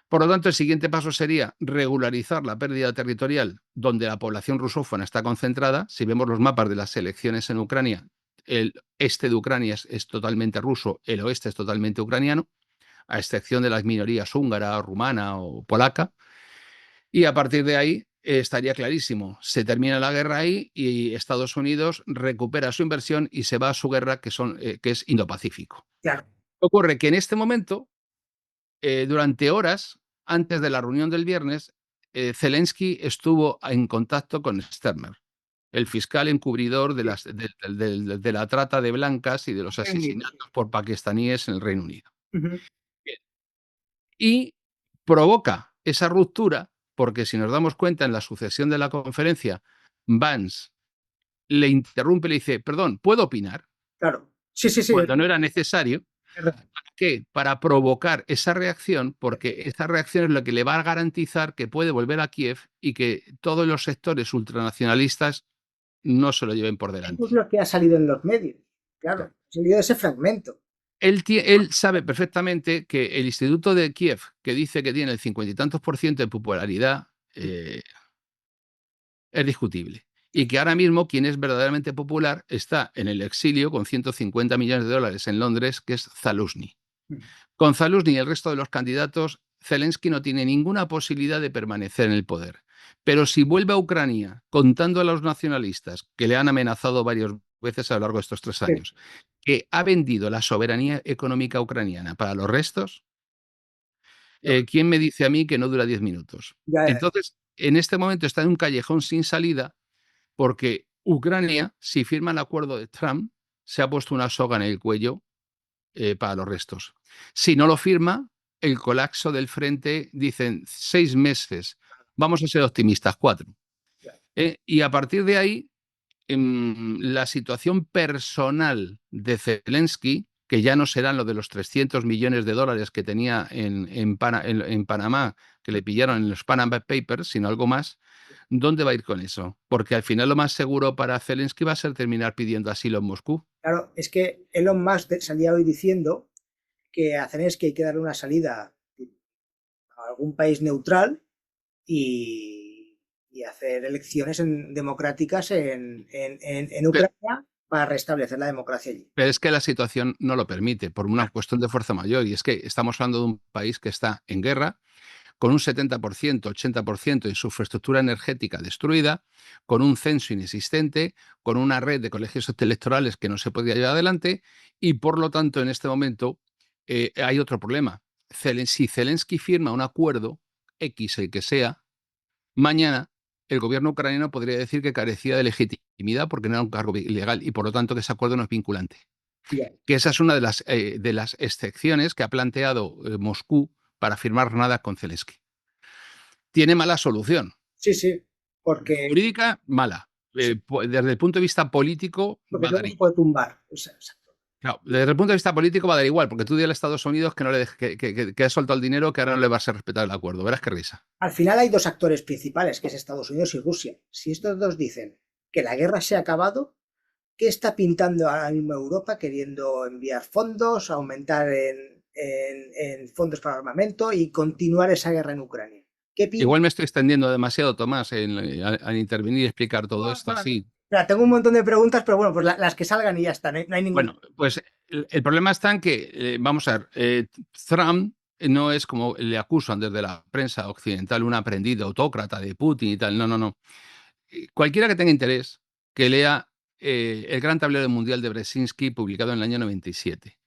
Por lo tanto, el siguiente paso sería regularizar la pérdida territorial donde la población rusófona está concentrada. Si vemos los mapas de las elecciones en Ucrania, el este de Ucrania es totalmente ruso, el oeste es totalmente ucraniano, a excepción de las minorías húngara, rumana o polaca. Y a partir de ahí estaría clarísimo, se termina la guerra ahí y Estados Unidos recupera su inversión y se va a su guerra, que es Indo-Pacífico. Claro. Ocurre que en este momento, durante horas antes de la reunión del viernes, Zelensky estuvo en contacto con Sturmer, el fiscal encubridor de la trata de blancas y de los asesinatos por pakistaníes en el Reino Unido. Ujú. Bien. Y provoca esa ruptura porque, si nos damos cuenta, en la sucesión de la conferencia, Vance le interrumpe y le dice, perdón, ¿puedo opinar? Claro. Sí, sí, sí. Cuando no era necesario. ¿Para qué? Para provocar esa reacción, porque esa reacción es lo que le va a garantizar que puede volver a Kiev y que todos los sectores ultranacionalistas no se lo lleven por Eso es delante. lo que ha salido en los medios. Claro. Claro. Ha salido ese fragmento. Él sabe perfectamente que el Instituto de Kiev, que dice que tiene el 50 y tantos por ciento de popularidad, es discutible. Y que ahora mismo quien es verdaderamente popular está en el exilio con 150 millones de dólares en Londres, que es Zaluzny. Con Zaluzny y el resto de los candidatos, Zelensky no tiene ninguna posibilidad de permanecer en el poder. Pero si vuelve a Ucrania contando a los nacionalistas, que le han amenazado varias veces a lo largo de estos 3 años, que ha vendido la soberanía económica ucraniana para los restos, ¿quién me dice a mí que no dura 10 minutos? Ya, ya. Entonces, en este momento está en un callejón sin salida porque Ucrania, si firma el acuerdo de Trump, se ha puesto una soga en el cuello para los restos. Si no lo firma, el colapso del frente, dicen 6 meses, vamos a ser optimistas, 4. Y a partir de ahí, la situación personal de Zelensky, que ya no serán lo de los 300 millones de dólares que tenía en Panamá, que le pillaron en los Panama Papers, sino algo más, ¿dónde va a ir con eso? Porque al final lo más seguro para Zelensky va a ser terminar pidiendo asilo en Moscú. Claro, es que Elon Musk salía hoy diciendo que a Zelensky hay que darle una salida a algún país neutral y hacer elecciones democráticas en Pero, Ucrania para restablecer la democracia allí. pero es que la situación no lo permite por una cuestión de fuerza mayor. Y es que estamos hablando de un país que está en guerra, con un 70%, 80% de su infraestructura energética destruida, con un censo inexistente, con una red de colegios electorales que no se podía llevar adelante y, por lo tanto, en este momento hay otro problema. Si Zelensky firma un acuerdo, X el que sea, mañana el gobierno ucraniano podría decir que carecía de legitimidad porque no era un cargo ilegal y, por lo tanto, que ese acuerdo no es vinculante. Bien. Que esa es una de las excepciones que ha planteado Moscú para firmar nada con Zelensky. Tiene mala solución. Sí, sí, porque, Jurídica, mala. sí, Desde el punto de vista político, porque va a todo dar se igual. puede tumbar. O sea, exacto. Claro, desde el punto de vista político va a dar igual, porque tú dile a Estados Unidos que no le que ha soltado el dinero, que ahora no le vas a respetar el acuerdo. Verás qué risa. Al final hay dos actores principales, que es Estados Unidos y Rusia. Si estos dos dicen que la guerra se ha acabado, ¿qué está pintando ahora mismo Europa queriendo enviar fondos, aumentar en fondos para armamento y continuar esa guerra en Ucrania? ¿Qué pinta? Igual me estoy extendiendo demasiado, Tomás, al intervenir y explicar todo esto así. Mira, tengo un montón de preguntas, pero bueno, pues las que salgan y ya está, no hay ningún... Bueno, pues el problema está en que, vamos a ver, Trump no es como le acusan desde la prensa occidental, un aprendido autócrata de Putin y tal. No, no, no. Cualquiera que tenga interés, que lea el Gran Tablero Mundial de Brzezinski, publicado en el año 97.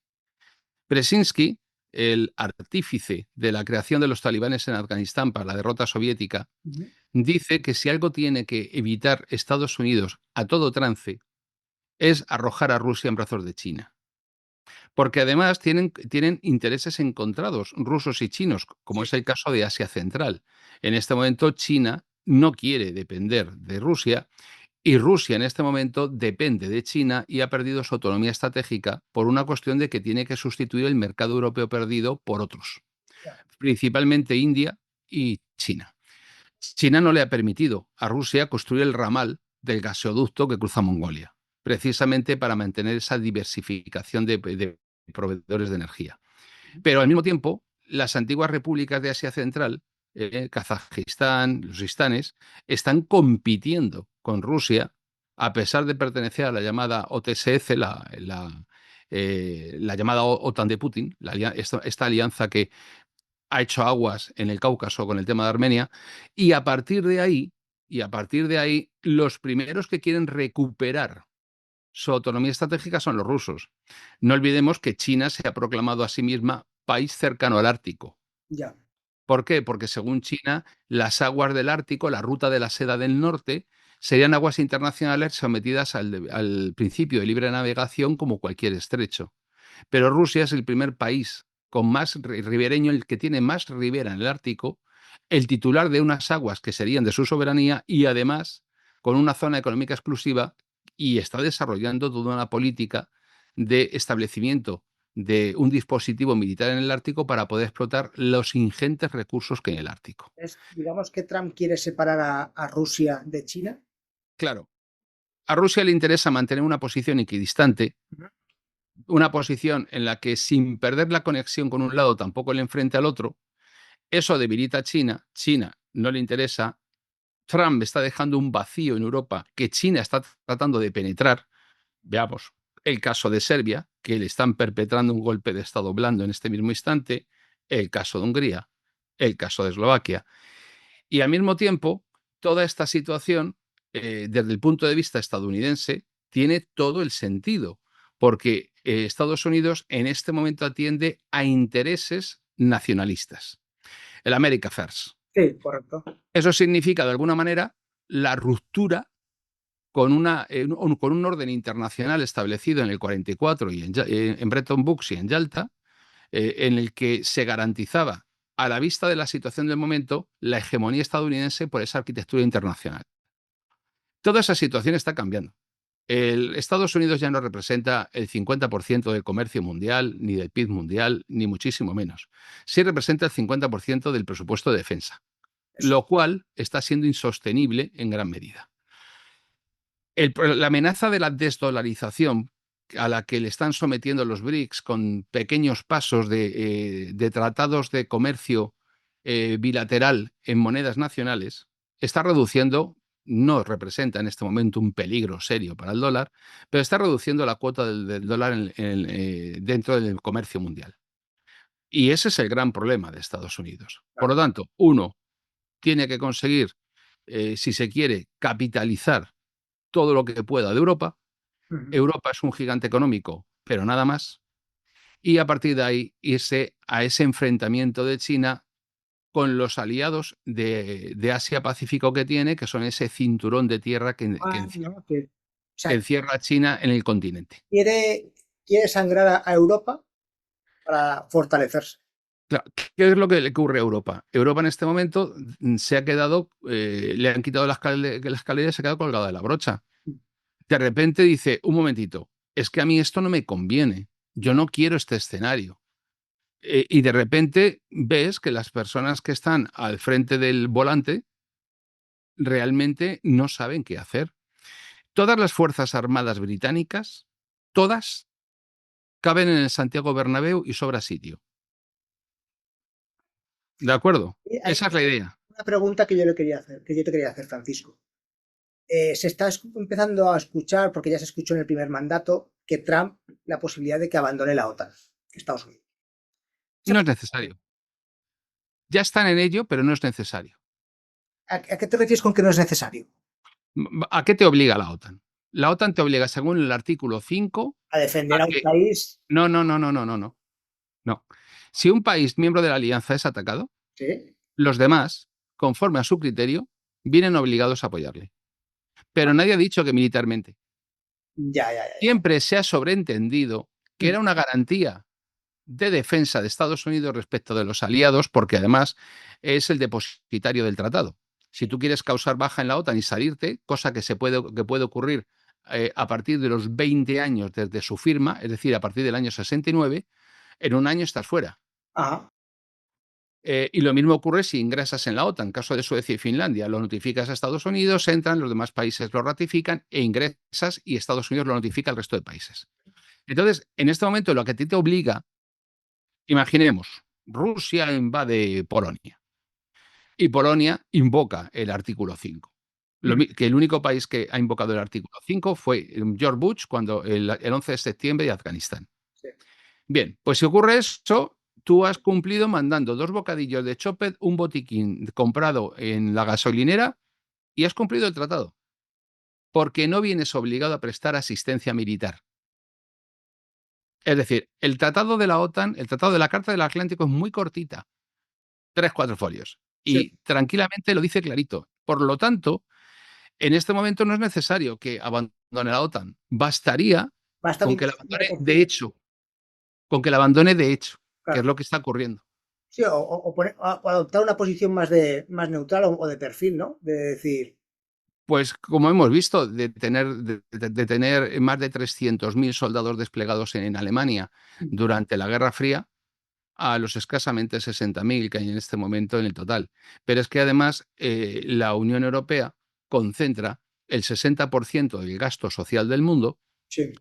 Brzezinski el artífice de la creación de los talibanes en Afganistán para la derrota soviética, Ujú. dice que si algo tiene que evitar Estados Unidos a todo trance es arrojar a Rusia en brazos de China. Porque además tienen intereses encontrados, rusos y chinos, como Sí, es el caso de Asia Central. En este momento, China no quiere depender de Rusia y Rusia en este momento depende de China y ha perdido su autonomía estratégica por una cuestión de que tiene que sustituir el mercado europeo perdido por otros, ya. principalmente India y China. China no le ha permitido a Rusia construir el ramal del gasoducto que cruza Mongolia, precisamente para mantener esa diversificación de proveedores de energía. Pero al mismo tiempo, las antiguas repúblicas de Asia Central, Kazajistán, los istanes, están compitiendo con Rusia, a pesar de pertenecer a la llamada OTSC, la llamada OTAN de Putin, esta alianza que ha hecho aguas en el Cáucaso con el tema de Armenia, y a partir de ahí, los primeros que quieren recuperar su autonomía estratégica son los rusos. No olvidemos que China se ha proclamado a sí misma país cercano al Ártico. Ya. ¿Por qué? Porque según China, las aguas del Ártico, la ruta de la seda del norte, serían aguas internacionales sometidas al principio de libre navegación como cualquier estrecho. Pero Rusia es el primer país con más ribereño, el que tiene más ribera en el Ártico, el titular de unas aguas que serían de su soberanía y además con una zona económica exclusiva y está desarrollando toda una política de establecimiento de un dispositivo militar en el Ártico para poder explotar los ingentes recursos que hay en el Ártico. Digamos que Trump quiere separar a Rusia de China. Claro, a Rusia le interesa mantener una posición equidistante, Ujú. una posición en la que sin perder la conexión con un lado tampoco le enfrente al otro. Eso debilita a China, China no le interesa, Trump está dejando un vacío en Europa que China está tratando de penetrar. Veamos el caso de Serbia, que le están perpetrando un golpe de Estado blando en este mismo instante, el caso de Hungría, el caso de Eslovaquia. Y al mismo tiempo, toda esta situación, desde el punto de vista estadounidense, tiene todo el sentido, porque Estados Unidos en este momento atiende a intereses nacionalistas, el America First. Sí, correcto. Eso significa, de alguna manera, la ruptura con un orden internacional establecido en el 44 y en Bretton Woods y en Yalta, en el que se garantizaba, a la vista de la situación del momento, la hegemonía estadounidense por esa arquitectura internacional. Toda esa situación está cambiando. Estados Unidos ya no representa el 50% del comercio mundial, ni del PIB mundial, ni muchísimo menos. Sí representa el 50% del presupuesto de defensa, Eso. lo cual está siendo insostenible en gran medida. La amenaza de la desdolarización a la que le están sometiendo los BRICS con pequeños pasos de tratados de comercio bilateral en monedas nacionales está reduciendo, no representa en este momento un peligro serio para el dólar, pero está reduciendo la cuota del dólar dentro del comercio mundial. Y ese es el gran problema de Estados Unidos. Por lo Claro. tanto, uno tiene que conseguir, si se quiere, capitalizar todo lo que pueda de Europa. Ujú. Europa es un gigante económico, pero nada más. Y a partir de ahí irse a ese enfrentamiento de China con los aliados de Asia-Pacífico que tiene, que son ese cinturón de tierra ¿No? O que sea, encierra a China en el continente. quiere sangrar a Europa para fortalecerse. Claro, ¿qué es lo que le ocurre a Europa? Europa en este momento se ha quedado, le han quitado la escalera y se ha quedado colgada de la brocha. De repente dice, un momentito, es que a mí esto no me conviene, yo no quiero este escenario. Y de repente ves que las personas que están al frente del volante realmente no saben qué hacer. Todas las Fuerzas Armadas británicas, todas, caben en el Santiago Bernabéu y sobra sitio. ¿De acuerdo? Y hay Esa es la idea. una pregunta que yo le quería hacer, que yo te quería hacer, Francisco. Se está empezando a escuchar, porque ya se escuchó en el primer mandato, que Trump la posibilidad de que abandone la OTAN, Estados Unidos. No es necesario. Ya están en ello, pero no es necesario. ¿A qué te refieres con que no es necesario? ¿A qué te obliga la OTAN? La OTAN te obliga, según el artículo 5, A defender a a un que... país. No, no, no, no, no, no, no. No. Si un país miembro de la alianza es atacado, Sí. los demás, conforme a su criterio, vienen obligados a apoyarle. Pero nadie ha dicho que militarmente. Ya, ya, ya, ya. Siempre se ha sobreentendido que era una garantía de defensa de Estados Unidos respecto de los aliados, porque además es el depositario del tratado. Si tú quieres causar baja en la OTAN y salirte, cosa que puede ocurrir a partir de los 20 años desde su firma, es decir, a partir del año 69, en un año estás fuera. Ajá. Y lo mismo ocurre si ingresas en la OTAN. En caso de Suecia y Finlandia, lo notificas a Estados Unidos, entran, los demás países lo ratifican e ingresas y Estados Unidos lo notifica al resto de países. Entonces, en este momento, lo que a ti te obliga, imaginemos, Rusia invade Polonia y Polonia invoca el artículo 5. Que el único país que ha invocado el artículo 5 fue George Bush cuando el 11 de septiembre de Afganistán. Sí. Bien, pues si ocurre eso, tú has cumplido mandando 2 bocadillos de chopet, un botiquín comprado en la gasolinera y has cumplido el tratado, porque no vienes obligado a prestar asistencia militar. Es decir, el tratado de la OTAN, el tratado de la Carta del Atlántico es muy cortita, 3, 4 folios, Sí. y tranquilamente lo dice clarito. Por lo tanto, en este momento no es necesario que abandone la OTAN. Bastaría Basta con con que que la se cumpla abandone con de hecho, que es claro. lo que está ocurriendo. Sí, o adoptar una posición más neutral o de perfil, ¿no? De decir, Pues como hemos visto, de tener más de 300.000 soldados desplegados en Alemania durante la Guerra Fría, a los escasamente 60.000 que hay en este momento en el total. Pero es que además la Unión Europea concentra el 60% del gasto social del mundo sí,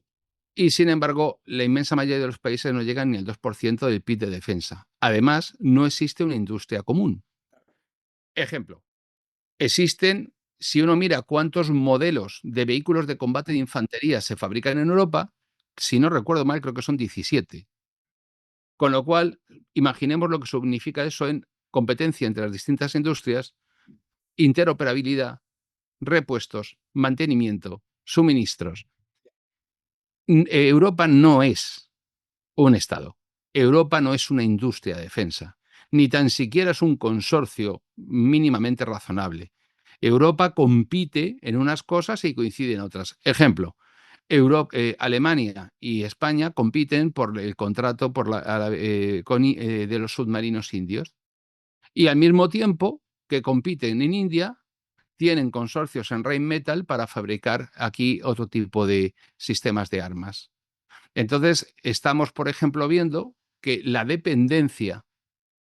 y, sin embargo, la inmensa mayoría de los países no llegan ni al 2% del PIB de defensa. Además, no existe una industria común. Ejemplo, existen, si uno mira cuántos modelos de vehículos de combate de infantería se fabrican en Europa, si no recuerdo mal, creo que son 17. Con lo cual, imaginemos lo que significa eso en competencia entre las distintas industrias, interoperabilidad, repuestos, mantenimiento, suministros. Europa no es un Estado. Europa no es una industria de defensa, ni tan siquiera es un consorcio mínimamente razonable. Europa compite en unas cosas y coincide en otras. Ejemplo, Alemania y España compiten por el contrato de los submarinos indios. Y al mismo tiempo que compiten en India, tienen consorcios en Rheinmetall para fabricar aquí otro tipo de sistemas de armas. Entonces, estamos, por ejemplo, viendo que la dependencia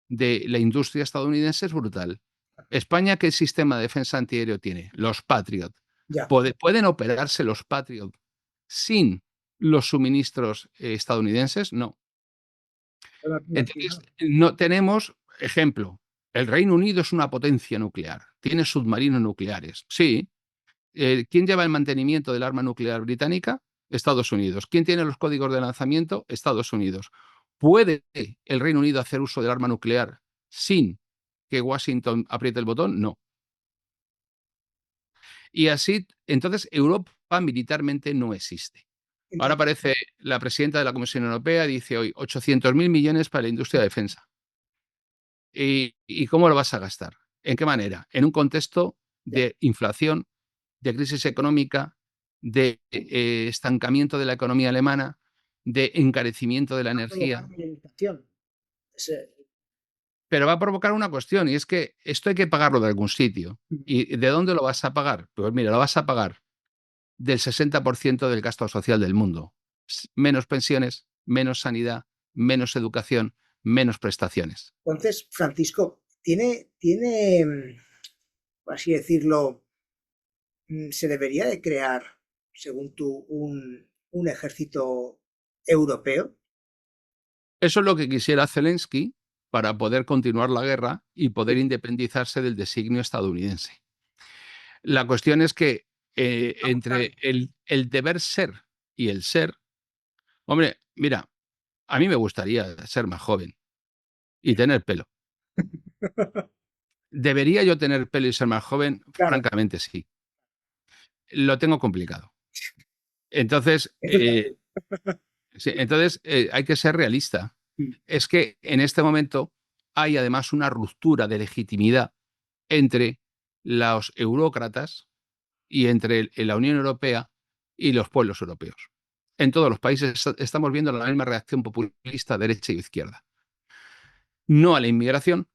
de la industria estadounidense es brutal. España, ¿qué sistema de defensa antiaéreo tiene? Los Patriot. ya. ¿Pueden operarse los Patriot sin los suministros estadounidenses? No. Entonces, no tenemos, ejemplo, el Reino Unido es una potencia nuclear, tiene submarinos nucleares. Sí. ¿Quién lleva el mantenimiento del arma nuclear británica? Estados Unidos. ¿Quién tiene los códigos de lanzamiento? Estados Unidos. ¿Puede el Reino Unido hacer uso del arma nuclear sin que Washington apriete el botón? No. Y así, entonces, Europa militarmente no existe. Ahora Entonces, aparece la presidenta de la Comisión Europea, dice hoy 800.000 millones para la industria de defensa. ¿Y cómo lo vas a gastar? ¿En qué manera? En un contexto ya. de inflación, de crisis económica, de estancamiento de la economía alemana, de encarecimiento de la Va a provocar energía. militarización. Pero va a provocar una cuestión y es que esto hay que pagarlo de algún sitio. ¿Y de dónde lo vas a pagar? Pues mira, lo vas a pagar del 60% del gasto social del mundo. Menos pensiones, menos sanidad, menos educación, menos prestaciones. Entonces, Francisco, por así decirlo, se debería de crear, según tú, un ejército europeo. Eso es lo que quisiera Zelensky para poder continuar la guerra y poder independizarse del designio estadounidense. La cuestión es que entre el deber ser y el ser, hombre, mira, a mí me gustaría ser más joven y tener pelo. ¿Debería yo tener pelo y ser más joven? Claro, Francamente, sí. Lo tengo complicado. Entonces, eso está bien. sí, entonces hay que ser realista. es que en este momento hay además una ruptura de legitimidad entre los eurócratas y entre la Unión Europea y los pueblos europeos. En todos los países estamos viendo la misma reacción populista, derecha y izquierda. No a la inmigración,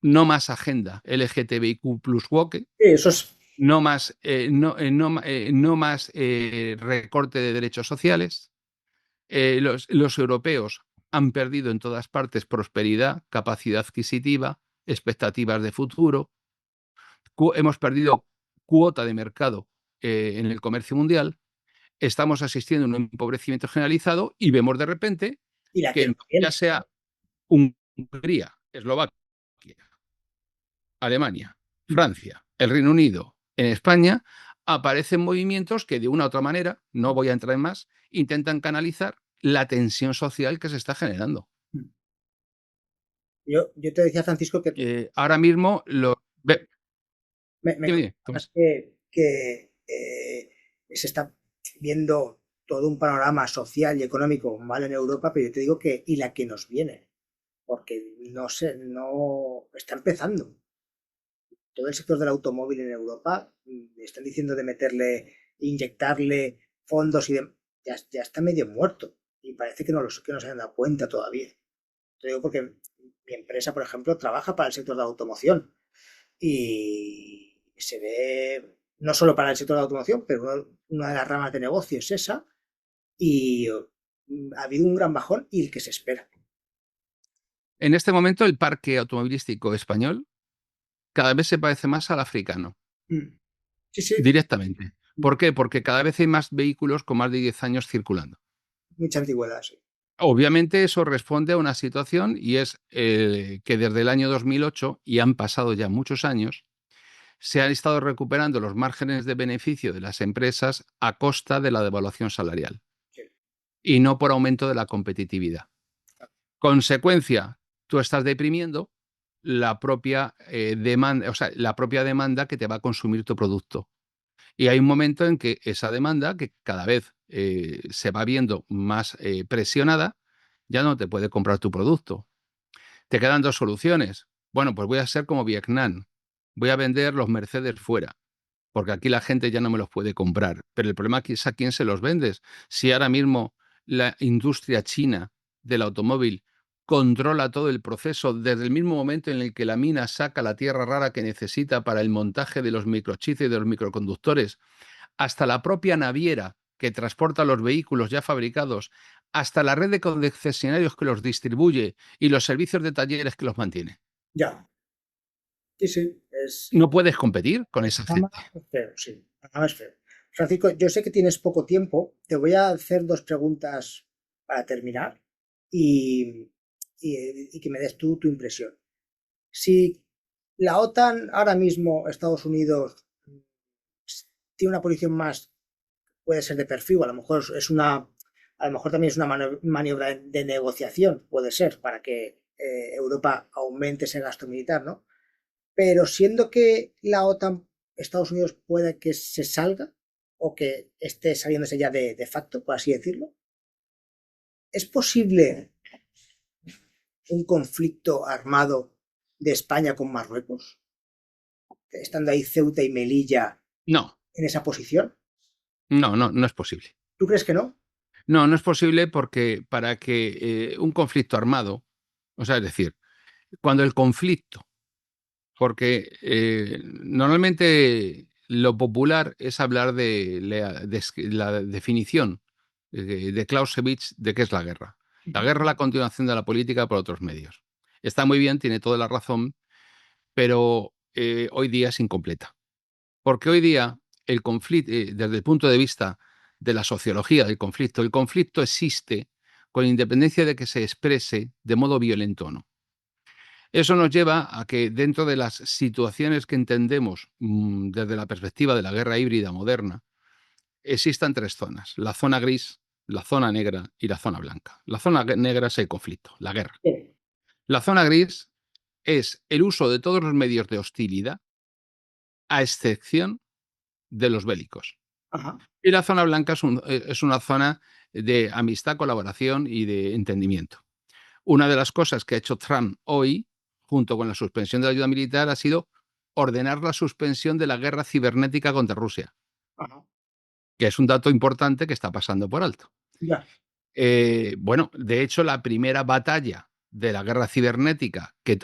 no más agenda LGTBIQ plus woke, Sí, eso es. no más, no más recorte de derechos sociales. Los europeos han perdido en todas partes prosperidad, capacidad adquisitiva, expectativas de futuro. Hemos perdido cuota de mercado en el comercio mundial. Estamos asistiendo a un empobrecimiento generalizado y vemos de repente Y la que que nos ya viene. sea Hungría, Eslovaquia, Alemania, Francia, el Reino Unido, en España, aparecen movimientos que de una u otra manera, no voy a entrar en más, intentan canalizar la tensión social que se está generando. Yo te decía, Francisco, que Ahora mismo me dime, comentabas que se está viendo todo un panorama social y económico mal en Europa, pero yo te digo que, y la que nos viene, porque no sé, no está empezando. Todo el sector del automóvil en Europa, están diciendo de meterle, inyectarle fondos ya está medio muerto. Y parece que no se han dado cuenta todavía. Te digo porque mi empresa, por ejemplo, trabaja para el sector de la automoción y se ve no solo para el sector de la automoción, pero una de las ramas de negocio es esa y ha habido un gran bajón y el que se espera. en este momento el parque automovilístico español cada vez se parece más al africano, Sí, sí, directamente. ¿Por qué? Porque cada vez hay más vehículos con más de 10 años circulando. mucha antigüedad, sí. Obviamente eso responde a una situación y es que desde el año 2008, y han pasado ya muchos años, se han estado recuperando los márgenes de beneficio de las empresas a costa de la devaluación salarial Sí. y no por aumento de la competitividad. Consecuencia, tú estás deprimiendo la propia demanda, o sea, la propia demanda que te va a consumir tu producto. Y hay un momento en que esa demanda, que cada vez se va viendo más presionada, ya no te puede comprar tu producto. Te quedan dos soluciones. Bueno, pues voy a ser como Vietnam. Voy a vender los Mercedes fuera, porque aquí la gente ya no me los puede comprar. Pero el problema aquí es a quién se los vendes. Si ahora mismo la industria china del automóvil controla todo el proceso desde el mismo momento en el que la mina saca la tierra rara que necesita para el montaje de los microchips y de los microconductores, hasta la propia naviera que transporta los vehículos ya fabricados, hasta la red de concesionarios que los distribuye y los servicios de talleres que los mantiene. Ya, sí, sí, es No puedes competir con esa nada gente. más feo, sí, nada más feo. Francisco, yo sé que tienes poco tiempo, te voy a hacer dos preguntas para terminar y, y que me des tú tu impresión. Si la OTAN ahora mismo, Estados Unidos, tiene una posición más, puede ser de perfil, o a lo mejor es a lo mejor también es una maniobra de negociación, puede ser, para que Europa aumente ese gasto militar, ¿no? Pero siendo que la OTAN, Estados Unidos puede que se salga o que esté saliéndose ya de facto, por así decirlo, ¿es posible un conflicto armado de España con Marruecos, estando ahí Ceuta y Melilla No, en esa posición? no es posible. ¿Tú crees que no? No es posible porque para que un conflicto armado, o sea, es decir, cuando el conflicto, porque normalmente lo popular es hablar de la definición de Clausewitz de qué es la guerra. La guerra es la continuación de la política por otros medios. Está muy bien, tiene toda la razón, pero hoy día es incompleta. Porque hoy día el conflicto, desde el punto de vista de la sociología del conflicto, el conflicto existe con independencia de que se exprese de modo violento o no. Eso nos lleva a que dentro de las situaciones que entendemos desde la perspectiva de la guerra híbrida moderna, existan tres zonas: la zona gris, la zona negra y la zona blanca. La zona negra es el conflicto, la guerra. Sí. La zona gris es el uso de todos los medios de hostilidad, a excepción de los bélicos. Ajá. Y la zona blanca es una zona de amistad, colaboración y de entendimiento. una de las cosas que ha hecho Trump hoy, junto con la suspensión de la ayuda militar, ha sido ordenar la suspensión de la guerra cibernética contra Rusia, Ajá. que es un dato importante que está pasando por alto. Ya. Bueno, de hecho, la primera batalla de la guerra cibernética que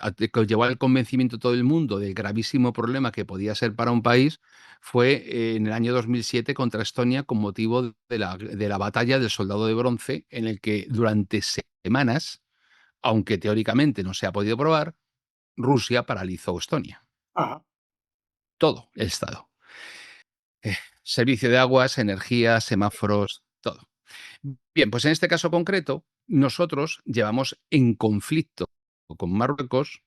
llevó al convencimiento de todo el mundo del gravísimo problema que podía ser para un país fue en el año 2007 contra Estonia con motivo de la batalla del soldado de bronce, en el que durante semanas, aunque teóricamente no se ha podido probar, Rusia paralizó Estonia. Ajá. Todo el Estado. Servicio de aguas, energía, semáforos, todo. Bien, pues en este caso concreto, nosotros llevamos en conflicto con Marruecos,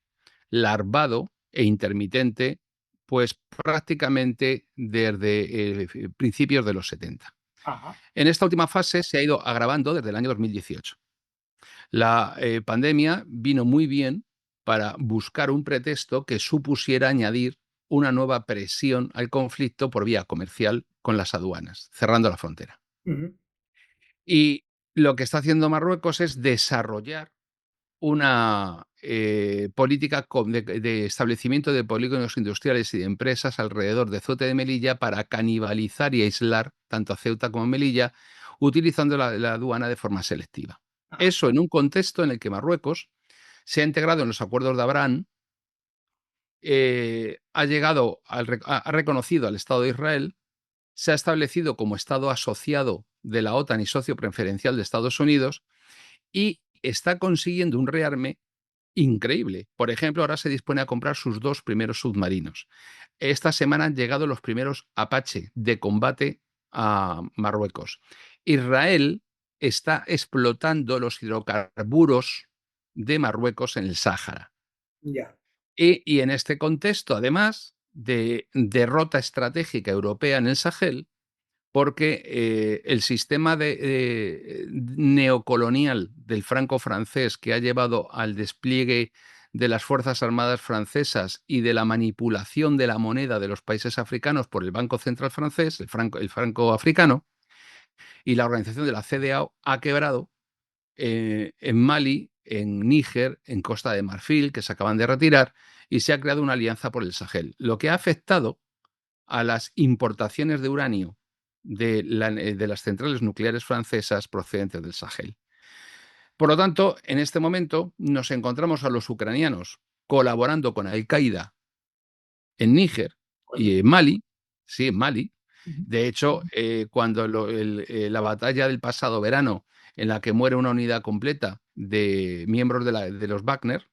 larvado e intermitente, pues prácticamente desde principios de los 70. Ajá. En esta última fase se ha ido agravando desde el año 2018. La pandemia vino muy bien para buscar un pretexto que supusiera añadir una nueva presión al conflicto por vía comercial con las aduanas, cerrando la frontera. Ujú. Y lo que está haciendo Marruecos es desarrollar una política de establecimiento de polígonos industriales y de empresas alrededor de Ceuta y de Melilla para canibalizar y aislar tanto a Ceuta como a Melilla, utilizando la aduana de forma selectiva. Ajá. Eso en un contexto en el que Marruecos se ha integrado en los acuerdos de Abraham, ha reconocido al Estado de Israel, se ha establecido como Estado asociado de la OTAN y socio preferencial de Estados Unidos y está consiguiendo un rearme increíble. Por ejemplo, ahora se dispone a comprar sus 2 primeros submarinos. Esta semana han llegado los primeros Apache de combate a Marruecos. Israel está explotando los hidrocarburos de Marruecos en el Sáhara. Ya. Y en este contexto, además de derrota estratégica europea en el Sahel, porque el sistema neocolonial del franco-francés que ha llevado al despliegue de las Fuerzas Armadas francesas y de la manipulación de la moneda de los países africanos por el Banco Central francés, el franco africano, y la organización de la CEDEAO ha quebrado en Mali, en Níger, en Costa de Marfil, que se acaban de retirar, y se ha creado una alianza por el Sahel, lo que ha afectado a las importaciones de uranio de las centrales nucleares francesas procedentes del Sahel. Por lo tanto, en este momento nos encontramos a los ucranianos colaborando con Al-Qaeda en Níger Oye. y en Mali, sí, en Mali. Ujú. De hecho, cuando la batalla del pasado verano, en la que muere una unidad completa de miembros de los Wagner,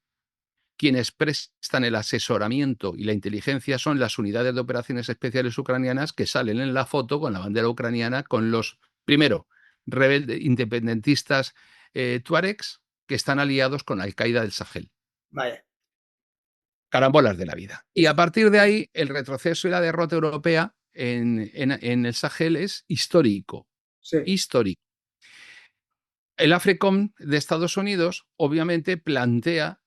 quienes prestan el asesoramiento y la inteligencia son las unidades de operaciones especiales ucranianas que salen en la foto con la bandera ucraniana con los, primero, rebeldes independentistas tuaregs que están aliados con Al-Qaeda del Sahel. Vaya. Carambolas de la vida. Y Es- a partir de ahí, el retroceso y la derrota europea en el Sahel es histórico. Sí. Histórico. El AFRICOM de Estados Unidos obviamente plantea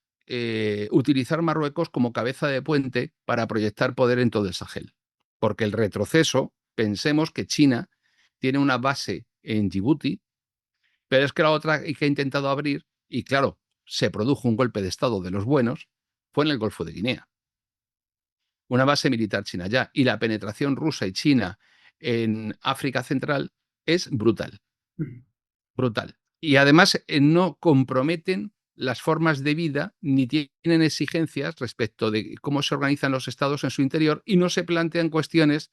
utilizar Marruecos como cabeza de puente para proyectar poder en todo el Sahel. Porque el retroceso, pensemos que China tiene una base en Djibouti, pero es que la otra que ha intentado abrir, y claro, se produjo un golpe de Estado de los buenos, fue en el Golfo de Guinea. Una base militar china ya. Y la penetración rusa y china en África Central es brutal. Ujú. Brutal. Y además no comprometen las formas de vida ni tienen exigencias respecto de cómo se organizan los estados en su interior y no se plantean cuestiones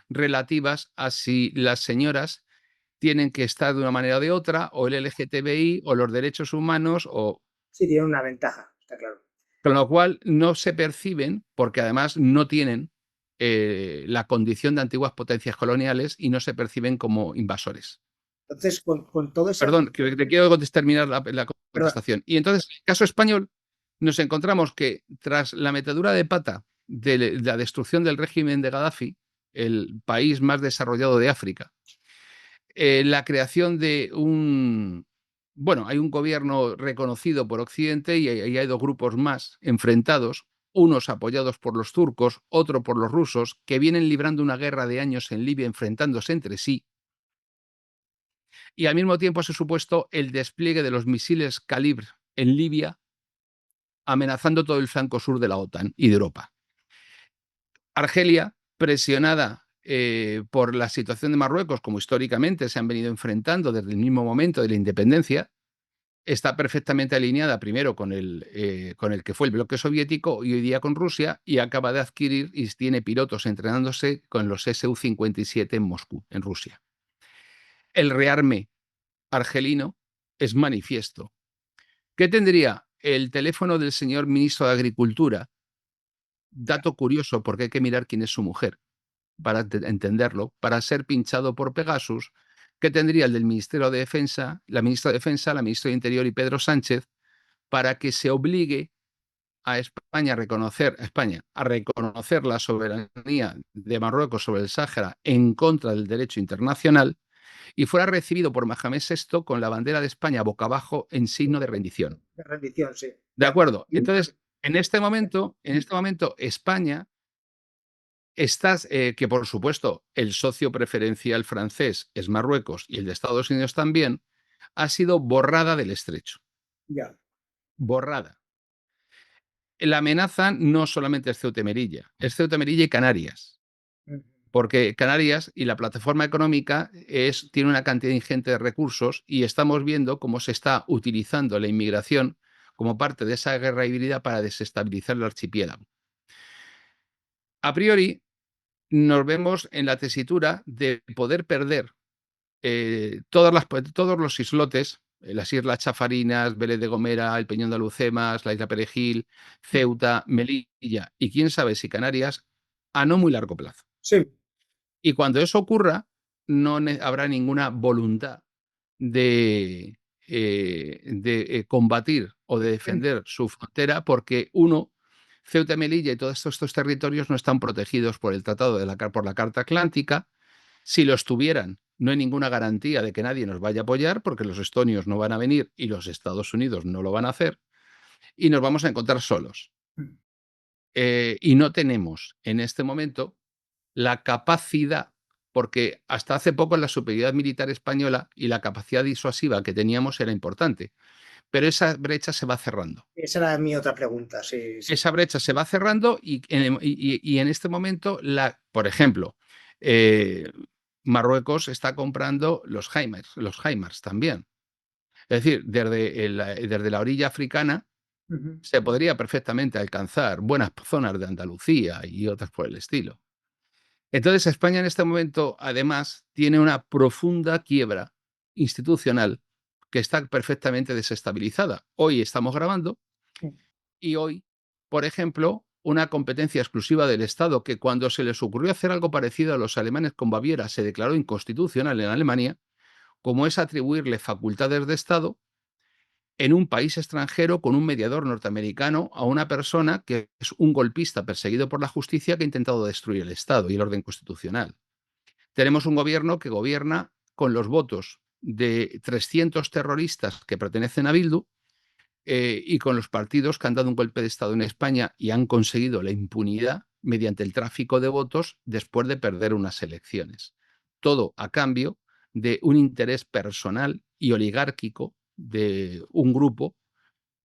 relativas a si las señoras tienen que estar de una manera o de otra, o el LGTBI, o los derechos humanos, o Sí, tiene una ventaja, está claro. con lo cual no se perciben, porque además no tienen la condición de antiguas potencias coloniales y no se perciben como invasores. Entonces, con todo ese... Perdón, que te quiero terminar la Perdón. contestación. Y entonces, en el caso español, nos encontramos que tras la metedura de pata de la destrucción del régimen de Gaddafi, el país más desarrollado de África, la creación de bueno, hay un gobierno reconocido por Occidente y hay 2 grupos más enfrentados, unos apoyados por los turcos, otro por los rusos, que vienen librando una guerra de años en Libia enfrentándose entre sí, y al mismo tiempo se ha supuesto el despliegue de los misiles Calibre en Libia, amenazando todo el flanco sur de la OTAN y de Europa. Argelia, presionada por la situación de Marruecos, como históricamente se han venido enfrentando desde el mismo momento de la independencia, está perfectamente alineada primero con el que fue el bloque soviético y hoy día con Rusia, y acaba de adquirir y tiene pilotos entrenándose con los Su-57 en Moscú, en Rusia. El rearme argelino es manifiesto. ¿Qué tendría el teléfono del señor ministro de Agricultura? Dato curioso, porque hay que mirar quién es su mujer para entenderlo, para ser pinchado por Pegasus. ¿Qué tendría el del Ministerio de Defensa, la ministra de Defensa, la ministra de Interior y Pedro Sánchez, para que se obligue a España a reconocer la soberanía de Marruecos sobre el Sáhara en contra del derecho internacional y fuera recibido por Mohamed VI con la bandera de España boca abajo en signo de rendición? De rendición, sí. ¿De acuerdo? Entonces, en este momento, España está, que por supuesto el socio preferencial francés es Marruecos y el de Estados Unidos también, ha sido borrada del estrecho. Ya. Borrada. La amenaza no solamente es Ceuta y Melilla, es Ceuta y Melilla y Canarias. Porque Canarias y la plataforma económica tiene una cantidad ingente de recursos y estamos viendo cómo se está utilizando la inmigración como parte de esa guerra híbrida para desestabilizar el archipiélago. A priori, nos vemos en la tesitura de poder perder todos los islotes, las Islas Chafarinas, Vélez de Gomera, el Peñón de Alucemas, la Isla Perejil, Ceuta, Melilla y quién sabe si Canarias, a no muy largo plazo. Sí. Y cuando eso ocurra, no habrá ninguna voluntad de combatir o de defender su frontera, porque Ceuta y Melilla y todos estos territorios no están protegidos por el Tratado por la Carta Atlántica. Si lo estuvieran, no hay ninguna garantía de que nadie nos vaya a apoyar, porque los estonios no van a venir y los Estados Unidos no lo van a hacer, y nos vamos a encontrar solos. Y no tenemos en este momento la capacidad, porque hasta hace poco la superioridad militar española y la capacidad disuasiva que teníamos era importante, pero esa brecha se va cerrando. Esa era mi otra pregunta, sí. Esa brecha se va cerrando y en este momento, por ejemplo, Marruecos está comprando los HIMARS también. Es decir, desde la orilla africana se podría perfectamente alcanzar buenas zonas de Andalucía y otras por el estilo. Entonces, España en este momento, además, tiene una profunda quiebra institucional que está perfectamente desestabilizada. Hoy estamos grabando y hoy, por ejemplo, una competencia exclusiva del Estado que cuando se les ocurrió hacer algo parecido a los alemanes con Baviera se declaró inconstitucional en Alemania, como es atribuirle facultades de Estado en un país extranjero con un mediador norteamericano a una persona que es un golpista perseguido por la justicia que ha intentado destruir el Estado y el orden constitucional. Tenemos un gobierno que gobierna con los votos de 300 terroristas que pertenecen a Bildu y con los partidos que han dado un golpe de Estado en España y han conseguido la impunidad mediante el tráfico de votos después de perder unas elecciones. Todo a cambio de un interés personal y oligárquico de un grupo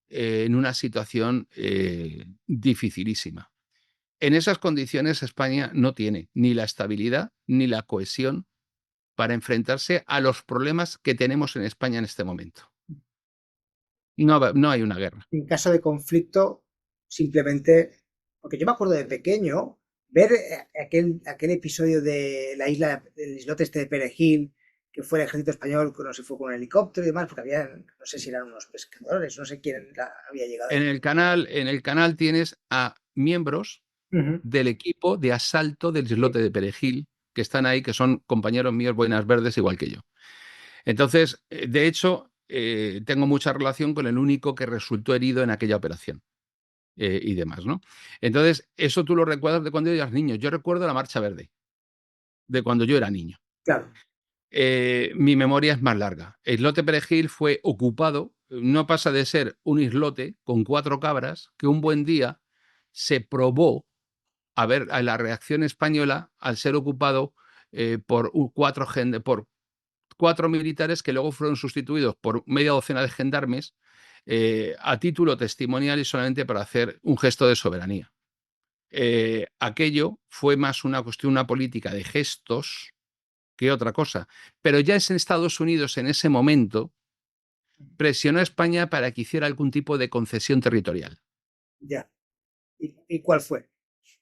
en una situación dificilísima. En esas condiciones España no tiene ni la estabilidad ni la cohesión para enfrentarse a los problemas que tenemos en España en este momento. No hay una guerra. En caso de conflicto, simplemente, porque yo me acuerdo de pequeño ver aquel episodio de la isla, del islote este de Perejil, que fue el ejército español, no sé si fue con un helicóptero y demás, porque había, no sé si eran unos pescadores, no sé quién había llegado. En el canal tienes a miembros del equipo de asalto del islote de Perejil, que están ahí, que son compañeros míos boinas verdes igual que yo. Entonces, de hecho, tengo mucha relación con el único que resultó herido en aquella operación y demás, ¿no? Entonces, eso tú lo recuerdas de cuando eras niño. Yo recuerdo la Marcha Verde, de cuando yo era niño. Claro. Mi memoria es más larga. El islote Perejil fue ocupado, no pasa de ser un islote con 4 cabras que un buen día se probó a ver a la reacción española al ser ocupado por 4 militares que luego fueron sustituidos por media docena de gendarmes a título testimonial y solamente para hacer un gesto de soberanía. Aquello fue más una cuestión, una política de gestos que otra cosa. Pero ya es en Estados Unidos en ese momento presionó a España para que hiciera algún tipo de concesión territorial. Ya. ¿Y cuál fue?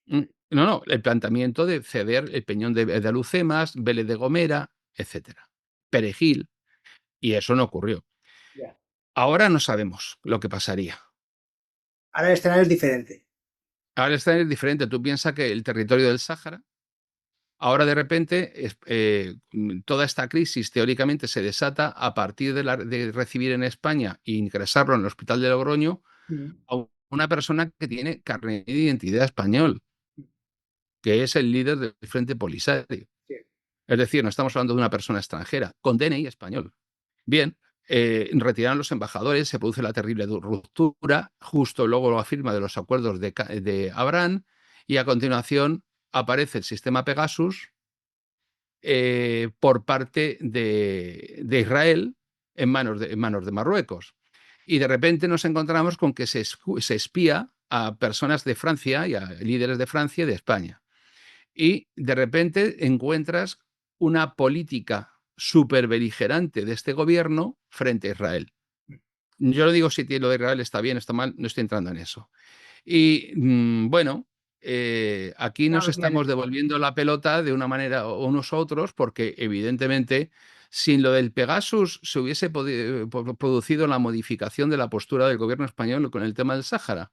No, no, el planteamiento de ceder el Peñón de Alucemas, Vélez de Gomera, etcétera, Perejil, y eso no ocurrió. Ya. Ahora no sabemos lo que pasaría. Ahora el escenario es diferente. Ahora está es diferente. Tú piensas que el territorio del Sáhara, ahora de repente, toda esta crisis teóricamente se desata a partir de recibir en España e ingresarlo en el hospital de Logroño Mm. a una persona que tiene carnet de identidad español, que es el líder del Frente Polisario. Sí. Es decir, no estamos hablando de una persona extranjera, con DNI español. Bien, retiran los embajadores, se produce la terrible ruptura, justo luego la firma de los acuerdos de Abraham, y a continuación aparece el sistema Pegasus por parte de Israel en manos de Marruecos. Y de repente nos encontramos con que se espía a personas de Francia y a líderes de Francia y de España. Y de repente encuentras una política súper beligerante de este gobierno frente a Israel. Yo no digo si lo de Israel está bien o está mal, no estoy entrando en eso. Y bueno, aquí No nos lo tiene. estamos devolviendo la pelota de una manera unos a otros, porque evidentemente sin lo del Pegasus se hubiese producido la modificación de la postura del gobierno español con el tema del Sáhara.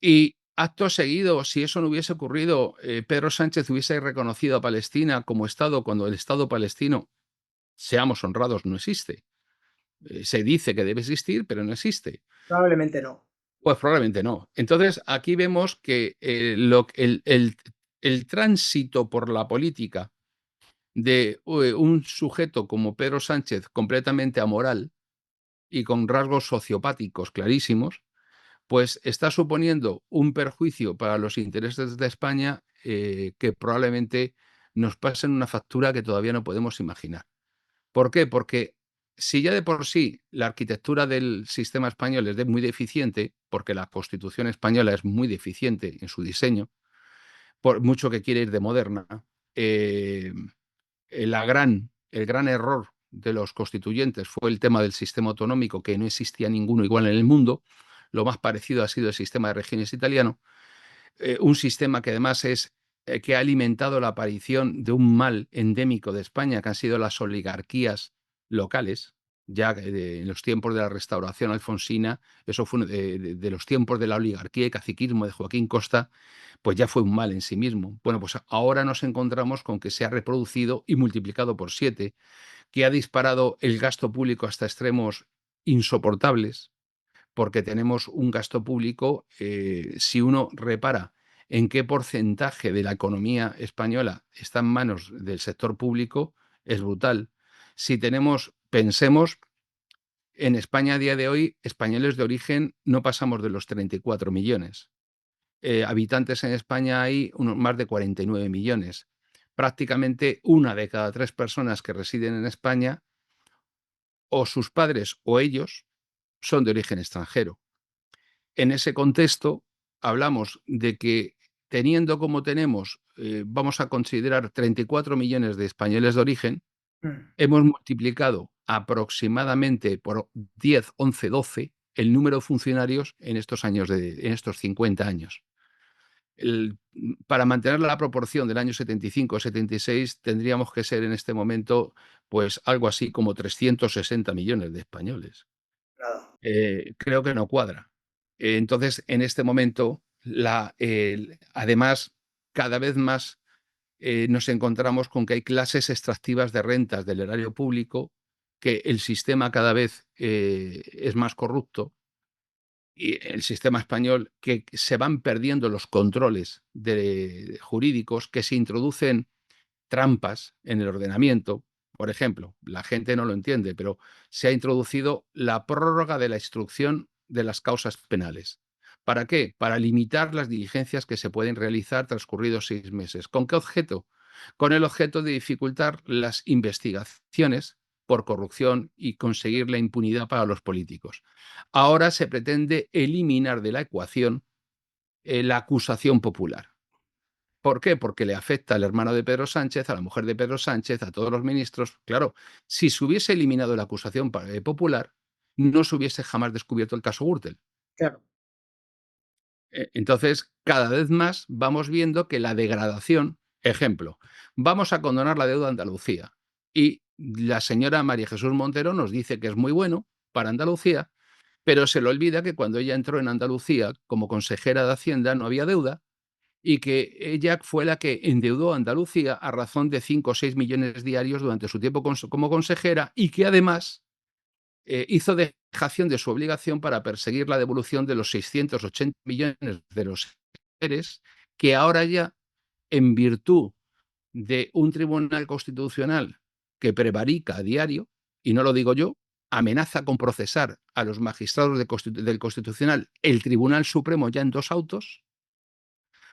Y acto seguido, si eso no hubiese ocurrido, Pedro Sánchez hubiese reconocido a Palestina como Estado cuando el Estado palestino, seamos honrados, no existe. Se dice que debe existir, pero no existe. Probablemente no. Pues probablemente no. Entonces, aquí vemos que el tránsito por la política de un sujeto como Pedro Sánchez, completamente amoral y con rasgos sociopáticos clarísimos, pues está suponiendo un perjuicio para los intereses de España que probablemente nos pasen una factura que todavía no podemos imaginar. ¿Por qué? Porque si ya de por sí la arquitectura del sistema español es muy deficiente, porque la Constitución española es muy deficiente en su diseño, por mucho que quiere ir de moderna, eh, el gran error de los constituyentes fue el tema del sistema autonómico, que no existía ninguno igual en el mundo. Lo más parecido ha sido el sistema de regiones italiano, un sistema que además que ha alimentado la aparición de un mal endémico de España, que han sido las oligarquías locales. Ya en los tiempos de la restauración alfonsina, eso fue de los tiempos de la oligarquía y caciquismo de Joaquín Costa, pues ya fue un mal en sí mismo. Bueno, pues ahora nos encontramos con que se ha reproducido y multiplicado por 7, que ha disparado el gasto público hasta extremos insoportables, porque tenemos un gasto público, si uno repara en qué porcentaje de la economía española está en manos del sector público, es brutal. Si pensemos, en España a día de hoy, españoles de origen no pasamos de los 34 millones. Habitantes en España hay más de 49 millones. Prácticamente una de cada 3 personas que residen en España, o sus padres o ellos, son de origen extranjero. En ese contexto, hablamos de que teniendo como tenemos, vamos a considerar 34 millones de españoles de origen, Mm. hemos multiplicado aproximadamente por 10, 11, 12 el número de funcionarios en estos años, en estos 50 años. Para mantener la proporción del año 75-76 tendríamos que ser en este momento pues algo así como 360 millones de españoles. Nada. Creo que no cuadra. Entonces, en este momento, además, cada vez más nos encontramos con que hay clases extractivas de rentas del erario público, que el sistema cada vez es más corrupto, y el sistema español, que se van perdiendo los controles jurídicos, que se introducen trampas en el ordenamiento. Por ejemplo, la gente no lo entiende, pero se ha introducido la prórroga de la instrucción de las causas penales. ¿Para qué? Para limitar las diligencias que se pueden realizar transcurridos 6 meses. ¿Con qué objeto? Con el objeto de dificultar las investigaciones por corrupción y conseguir la impunidad para los políticos. Ahora se pretende eliminar de la ecuación la acusación popular. ¿Por qué? Porque le afecta al hermano de Pedro Sánchez, a la mujer de Pedro Sánchez, a todos los ministros. Claro, si se hubiese eliminado la acusación popular, no se hubiese jamás descubierto el caso Gürtel. Claro. Entonces, cada vez más vamos viendo que la degradación, ejemplo, vamos a condonar la deuda de Andalucía y la señora María Jesús Montero nos dice que es muy bueno para Andalucía, pero se le olvida que cuando ella entró en Andalucía como consejera de Hacienda no había deuda y que ella fue la que endeudó a Andalucía a razón de 5 o 6 millones diarios durante su tiempo como consejera y que además hizo dejación de su obligación para perseguir la devolución de los 680 millones de los seres que ahora ya, en virtud de un tribunal constitucional que prevarica a diario, y no lo digo yo, amenaza con procesar a los magistrados del Constitucional, el Tribunal Supremo ya en 2 autos,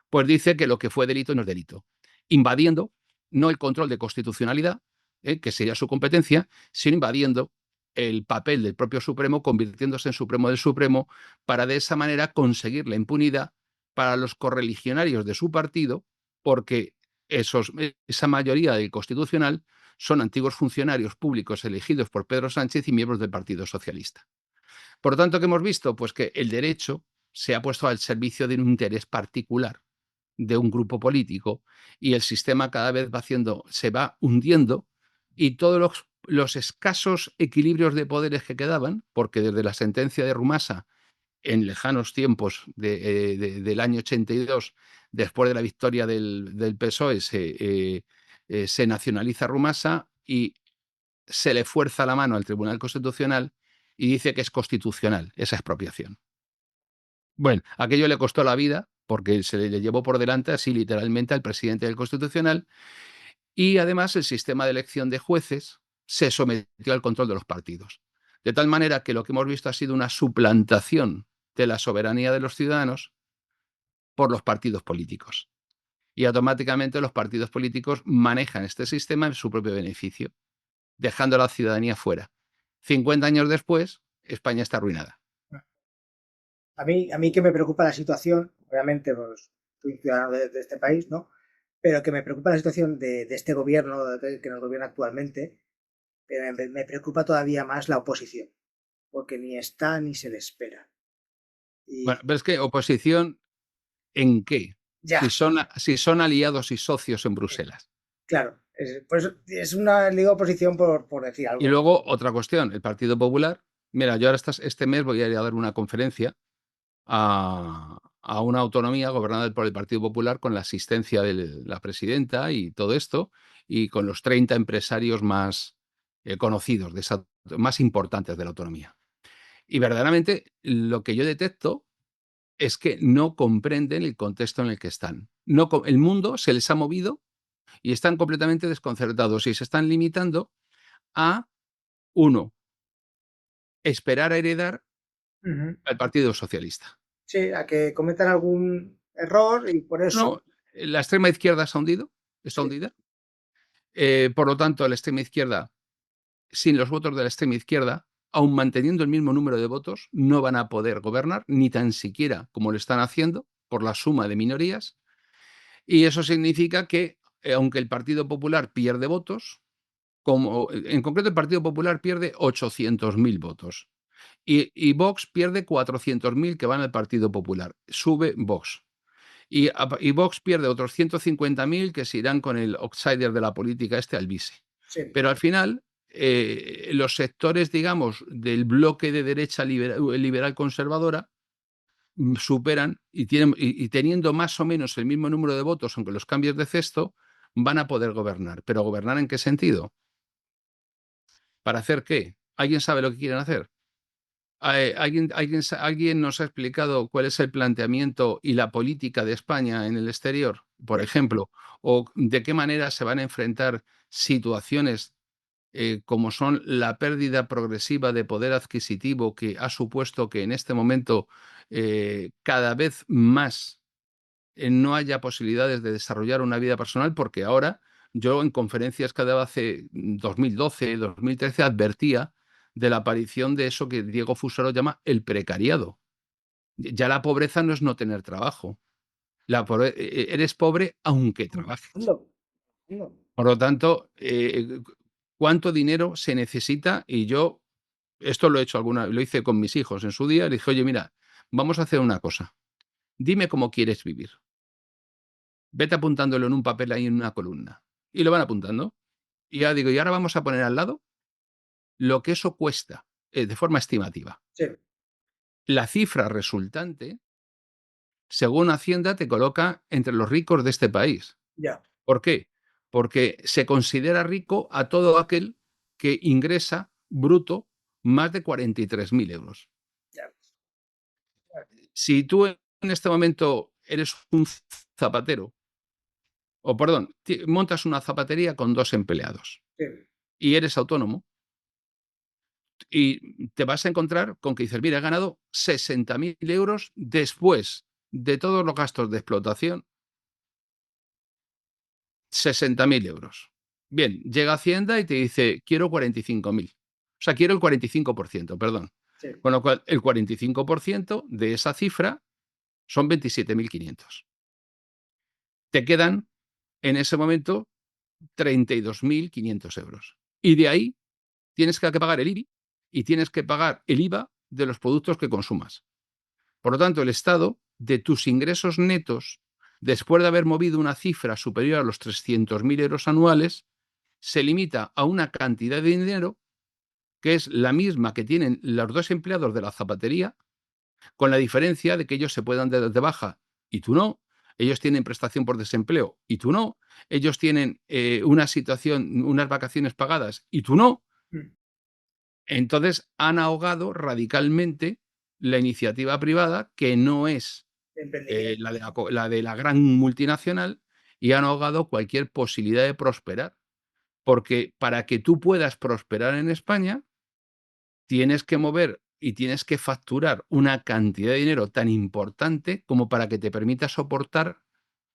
pues dice que lo que fue delito no es delito, invadiendo no el control de constitucionalidad, que sería su competencia, sino invadiendo el papel del propio Supremo, convirtiéndose en Supremo del Supremo, para de esa manera conseguir la impunidad para los correligionarios de su partido, porque esa mayoría del Constitucional son antiguos funcionarios públicos elegidos por Pedro Sánchez y miembros del Partido Socialista. Por lo tanto, ¿qué hemos visto? Pues que el derecho se ha puesto al servicio de un interés particular de un grupo político y el sistema cada vez se va hundiendo y todos los escasos equilibrios de poderes que quedaban, porque desde la sentencia de Rumasa en lejanos tiempos del año 82, después de la victoria del PSOE, se nacionaliza Rumasa y se le fuerza la mano al Tribunal Constitucional y dice que es constitucional esa expropiación. Bueno, aquello le costó la vida porque se le llevó por delante así literalmente al presidente del Constitucional y además el sistema de elección de jueces se sometió al control de los partidos. De tal manera que lo que hemos visto ha sido una suplantación de la soberanía de los ciudadanos por los partidos políticos. Y automáticamente los partidos políticos manejan este sistema en su propio beneficio, dejando a la ciudadanía fuera. 50 años después, España está arruinada. A mí que me preocupa la situación, obviamente, pues soy ciudadano de este país, ¿no? Pero que me preocupa la situación de este gobierno que nos gobierna actualmente, pero me preocupa todavía más la oposición, porque ni está ni se le espera. Bueno, Y pero es que oposición, ¿en qué? ya, Si son aliados y socios en Bruselas. claro, pues es una liga oposición por decir Y algo. luego, otra cuestión, el Partido Popular. Mira, yo ahora este mes voy a ir a dar una conferencia a una autonomía gobernada por el Partido Popular con la asistencia de la presidenta y todo esto, y con los 30 empresarios más conocidos, más importantes de la autonomía. Y verdaderamente lo que yo detecto es que no comprenden el contexto en el que están. No, el mundo se les ha movido y están completamente desconcertados y se están limitando a, uno, esperar a heredar Ujú. al Partido Socialista. Sí, a que cometan algún error y por eso, No, la extrema izquierda se ha hundido, está sí, hundida. Por lo tanto, la extrema izquierda, sin los votos de la extrema izquierda, aun manteniendo el mismo número de votos, no van a poder gobernar, ni tan siquiera como lo están haciendo, por la suma de minorías. Y eso significa que, aunque el Partido Popular pierde votos, como en concreto el Partido Popular pierde 800.000 votos y Vox pierde 400.000 que van al Partido Popular. Sube Vox. Y Vox pierde otros 150.000 que se irán con el outsider de la política, Alvise. sí, Pero al final, los sectores, digamos, del bloque de derecha liberal conservadora superan y teniendo más o menos el mismo número de votos, aunque los cambios de cesto, van a poder gobernar. ¿Pero gobernar en qué sentido? ¿Para hacer qué? ¿Alguien sabe lo que quieren hacer? ¿Alguien nos ha explicado cuál es el planteamiento y la política de España en el exterior, por ejemplo? ¿O de qué manera se van a enfrentar situaciones como son la pérdida progresiva de poder adquisitivo que ha supuesto que en este momento cada vez más no haya posibilidades de desarrollar una vida personal? Porque ahora yo en conferencias que daba hace 2012, 2013, advertía de la aparición de eso que Diego Fusaro llama el precariado. Ya la pobreza no es no tener trabajo. Eres pobre aunque trabajes. No, no. Por lo tanto, ¿cuánto dinero se necesita? Y yo, esto lo he hecho lo hice con mis hijos en su día, le dije, oye, mira, vamos a hacer una cosa. Dime cómo quieres vivir. Vete apuntándolo en un papel ahí en una columna. Y lo van apuntando. Y ya digo, y ahora vamos a poner al lado lo que eso cuesta, de forma estimativa. Sí, La cifra resultante, según Hacienda, te coloca entre los ricos de este país. ya. ¿Por qué? Porque se considera rico a todo aquel que ingresa bruto más de 43.000 euros. Ya. Si tú en este momento eres un zapatero, o perdón, montas una zapatería con 2 empleados Sí, y eres autónomo, y te vas a encontrar con que dices, mira, he ganado 60.000 euros después de todos los gastos de explotación, 60.000 euros. Bien, llega Hacienda y te dice, quiero 45.000. O sea, quiero el 45%, perdón. sí. Con lo cual, el 45% de esa cifra son 27.500. Te quedan, en ese momento, 32.500 euros. Y de ahí tienes que pagar el IBI y tienes que pagar el IVA de los productos que consumas. Por lo tanto, el Estado, de tus ingresos netos, después de haber movido una cifra superior a los 300.000 euros anuales, se limita a una cantidad de dinero que es la misma que tienen los 2 empleados de la zapatería, con la diferencia de que ellos se puedan dar de baja y tú no. Ellos tienen prestación por desempleo y tú no. Ellos tienen una situación, unas vacaciones pagadas y tú no. Mm. Entonces han ahogado radicalmente la iniciativa privada, que no es Emprendimiento. la de la gran multinacional, y han ahogado cualquier posibilidad de prosperar. Porque para que tú puedas prosperar en España, tienes que mover y tienes que facturar una cantidad de dinero tan importante como para que te permita soportar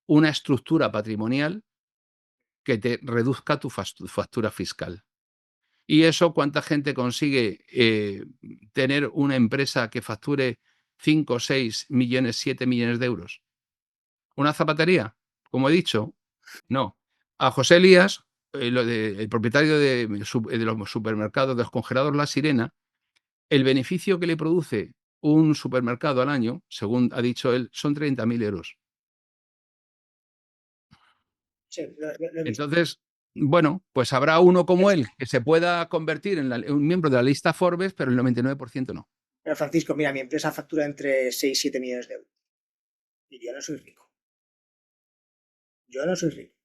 una estructura patrimonial que te reduzca tu factura fiscal. Y eso, ¿cuánta gente consigue tener una empresa que facture 5, 6 millones, 7 millones de euros? ¿Una zapatería? Como he dicho, no. A José Elías, el propietario de los supermercados, de los congelados La Sirena, el beneficio que le produce un supermercado al año, según ha dicho él, son 30.000 euros. Sí, lo he visto. Entonces, bueno, pues habrá uno como él que se pueda convertir en un miembro de la lista Forbes, pero el 99% no. Pero Francisco, mira, mi empresa factura entre 6 y 7 millones de euros. Y yo no soy rico. Yo no soy rico.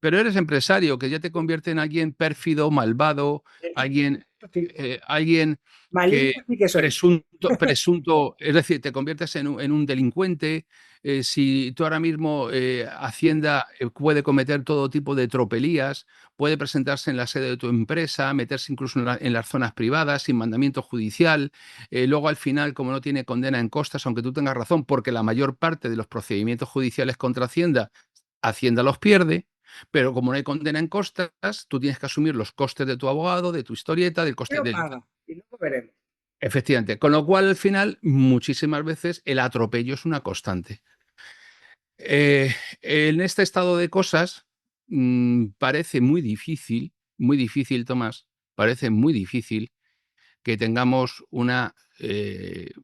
Pero eres empresario, que ya te convierte en alguien pérfido, malvado, alguien, Sí. alguien que Maligno sí que soy. presunto, es decir, te conviertes en un delincuente. Si tú ahora mismo Hacienda puede cometer todo tipo de tropelías, puede presentarse en la sede de tu empresa, meterse incluso en las zonas privadas sin mandamiento judicial. Luego al final, como no tiene condena en costas, aunque tú tengas razón, porque la mayor parte de los procedimientos judiciales contra Hacienda los pierde. Pero como no hay condena en costas, tú tienes que asumir los costes de tu abogado, de tu historieta, del coste Pero del... paga. Y luego veremos. Efectivamente. Con lo cual, al final, muchísimas veces el atropello es una constante. En este estado de cosas, parece muy difícil, Tomás, parece muy difícil que tengamos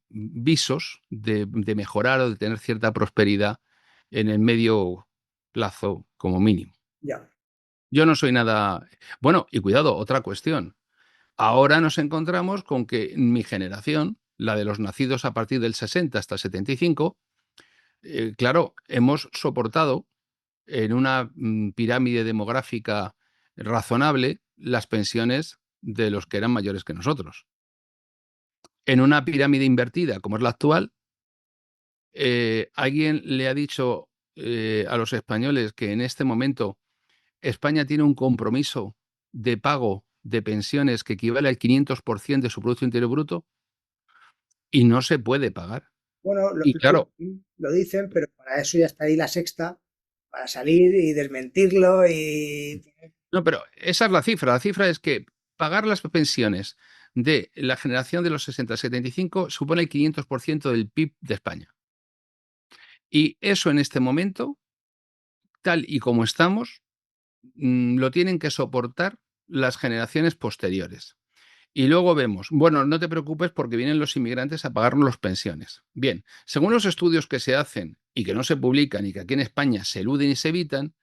visos de mejorar o de tener cierta prosperidad en el medio plazo como mínimo. Ya. Yo no soy nada... Bueno, y cuidado, otra cuestión. Ahora nos encontramos con que mi generación, la de los nacidos a partir del 60 hasta el 75, claro, hemos soportado en una pirámide demográfica razonable las pensiones de los que eran mayores que nosotros. En una pirámide invertida, como es la actual, alguien le ha dicho a los españoles que en este momento España tiene un compromiso de pago de pensiones que equivale al 500% de su Producto Interior Bruto y no se puede pagar. Bueno, Y claro, lo dicen, pero para eso ya está ahí la sexta, para salir y desmentirlo y... No, pero esa es la cifra. La cifra es que pagar las pensiones de la generación de los 60-75 supone el 500% del PIB de España. Y eso en este momento, tal y como estamos, lo tienen que soportar las generaciones posteriores. Y luego vemos, bueno, no te preocupes porque vienen los inmigrantes a pagarnos las pensiones. Bien, según los estudios que se hacen y que no se publican y que aquí en España se eluden y se evitan,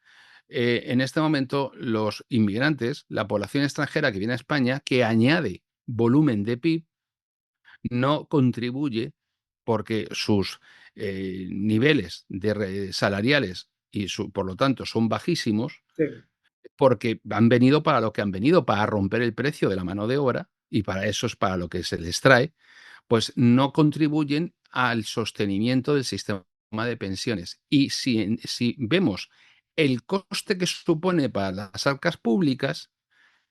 en este momento los inmigrantes, la población extranjera que viene a España, que añade volumen de PIB, no contribuye porque sus niveles salariales y por lo tanto son bajísimos, Sí, porque han venido para lo que han venido, para romper el precio de la mano de obra, y para eso es para lo que se les trae, pues no contribuyen al sostenimiento del sistema de pensiones. Y si vemos el coste que supone para las arcas públicas,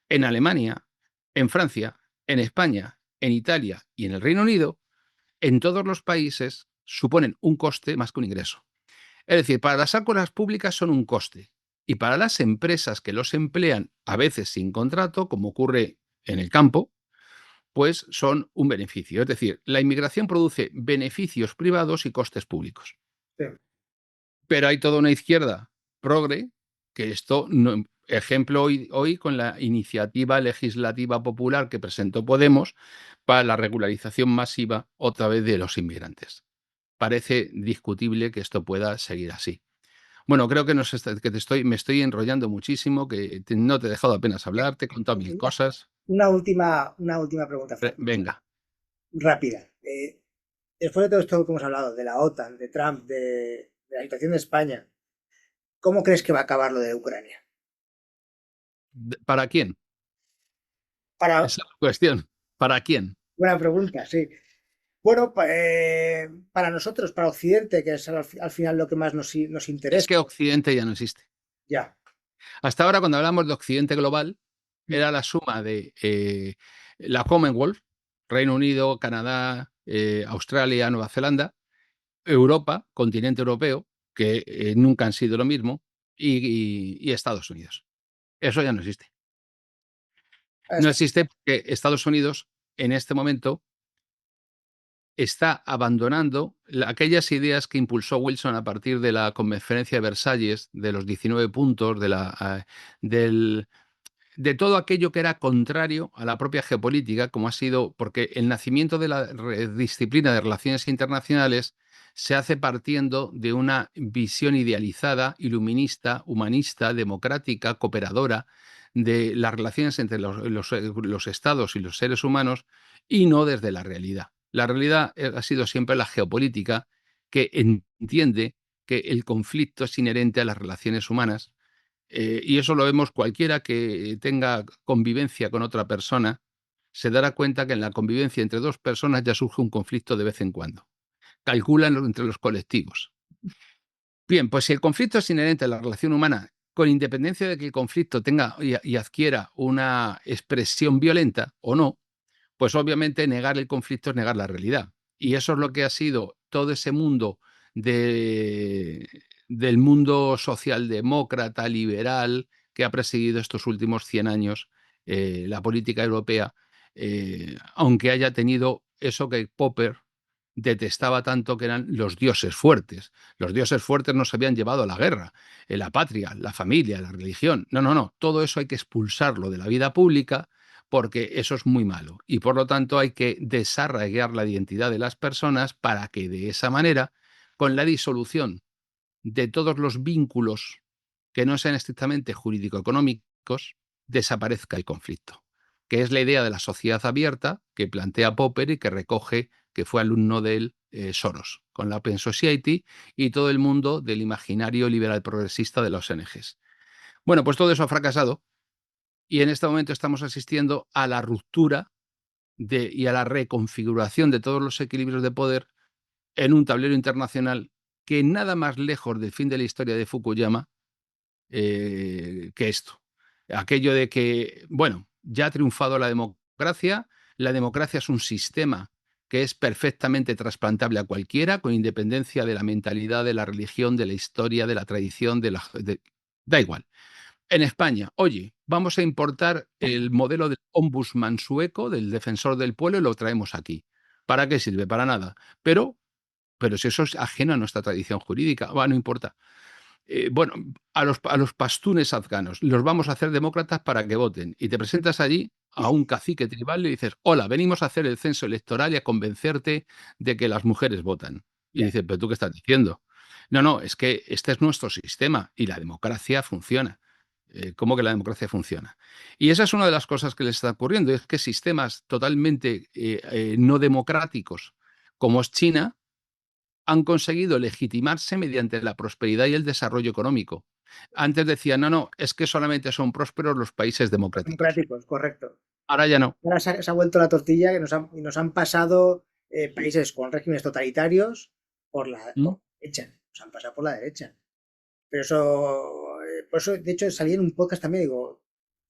en Alemania, en Francia, en España, en Italia y en el Reino Unido, en todos los países suponen un coste más que un ingreso. Es decir, para las arcas públicas son un coste y para las empresas que los emplean, a veces sin contrato, como ocurre en el campo, pues son un beneficio. Es decir, la inmigración produce beneficios privados y costes públicos. sí. Pero hay toda una izquierda progre que esto, no, ejemplo hoy con la iniciativa legislativa popular que presentó Podemos para la regularización masiva otra vez de los inmigrantes. Parece discutible que esto pueda seguir así. Bueno, creo que, me estoy enrollando muchísimo, que no te he dejado apenas hablar, te he contado mil cosas. Una última pregunta, Francisco, Venga. rápida. Después de todo esto que hemos hablado, de la OTAN, de Trump, de la situación de España, ¿cómo crees que va a acabar lo de Ucrania? ¿Para quién? Para, Esa es la cuestión. ¿Para quién? buena pregunta, sí. Bueno, para nosotros, para Occidente, que es al final lo que más nos Es interesa, que Occidente ya no existe. ya. Hasta ahora, cuando hablamos de Occidente global, Mm. era la suma de la Commonwealth, Reino Unido, Canadá, Australia, Nueva Zelanda, Europa, continente europeo, que nunca han sido lo mismo, y Estados Unidos. Eso ya no existe. No Está- existe porque Estados Unidos en este momento está abandonando aquellas ideas que impulsó Wilson a partir de la conferencia de Versalles, de los 19 puntos, del, de todo aquello que era contrario a la propia geopolítica, como ha sido, porque el nacimiento de la disciplina de relaciones internacionales se hace partiendo de una visión idealizada, iluminista, humanista, democrática, cooperadora de las relaciones entre los estados y los seres humanos y no desde la realidad. La realidad ha sido siempre la geopolítica que entiende que el conflicto es inherente a las relaciones humanas y eso lo vemos cualquiera que tenga convivencia con otra persona, se dará cuenta que en la convivencia entre dos personas ya surge un conflicto de vez en cuando. Calculan entre los colectivos. Bien, pues si el conflicto es inherente a la relación humana, con independencia de que el conflicto tenga y adquiera una expresión violenta o no, pues obviamente negar el conflicto es negar la realidad. Y eso es lo que ha sido todo ese mundo del mundo socialdemócrata, liberal, que ha presidido estos últimos 100 años la política europea, aunque haya tenido eso que Popper detestaba tanto, que eran los dioses fuertes. Los dioses fuertes nos habían llevado a la guerra, la patria, la familia, la religión. No, no, no. Todo eso hay que expulsarlo de la vida pública porque eso es muy malo. Y por lo tanto hay que desarraigar la identidad de las personas para que de esa manera, con la disolución de todos los vínculos que no sean estrictamente jurídico-económicos, desaparezca el conflicto, que es la idea de la sociedad abierta que plantea Popper y que recoge, que fue alumno de él, Soros, con la Open Society y todo el mundo del imaginario liberal progresista de los ONGs. Bueno, pues todo eso ha fracasado y en este momento estamos asistiendo a la ruptura y a la reconfiguración de todos los equilibrios de poder en un tablero internacional que nada más lejos del fin de la historia de Fukuyama que esto. Aquello de que, bueno, ya ha triunfado la democracia es un sistema que es perfectamente trasplantable a cualquiera, con independencia de la mentalidad, de la religión, de la historia, de la tradición, da igual. En España, oye, vamos a importar el modelo del ombudsman sueco, del defensor del pueblo, y lo traemos aquí. ¿Para qué sirve? Para nada. Pero si eso es ajeno a nuestra tradición jurídica, no importa. Bueno, a los pastunes afganos los vamos a hacer demócratas para que voten. Y te presentas allí a un cacique tribal y le dices, hola, venimos a hacer el censo electoral y a convencerte de que las mujeres votan. Y Ya. dices, pero ¿tú qué estás diciendo? No, no, es que este es nuestro sistema y la democracia funciona. ¿Cómo que la democracia funciona? Y esa es una de las cosas que les está ocurriendo, es que sistemas totalmente no democráticos, como es China, han conseguido legitimarse mediante la prosperidad y el desarrollo económico. Antes decían, no, no, es que solamente son prósperos los países democráticos. Democráticos, correcto. Ahora ya no. Ahora se ha vuelto la tortilla que nos han pasado países con regímenes totalitarios por ¿Mm? la derecha. Nos han pasado por la derecha. Pero eso, por eso, de hecho, salí en un podcast también, digo,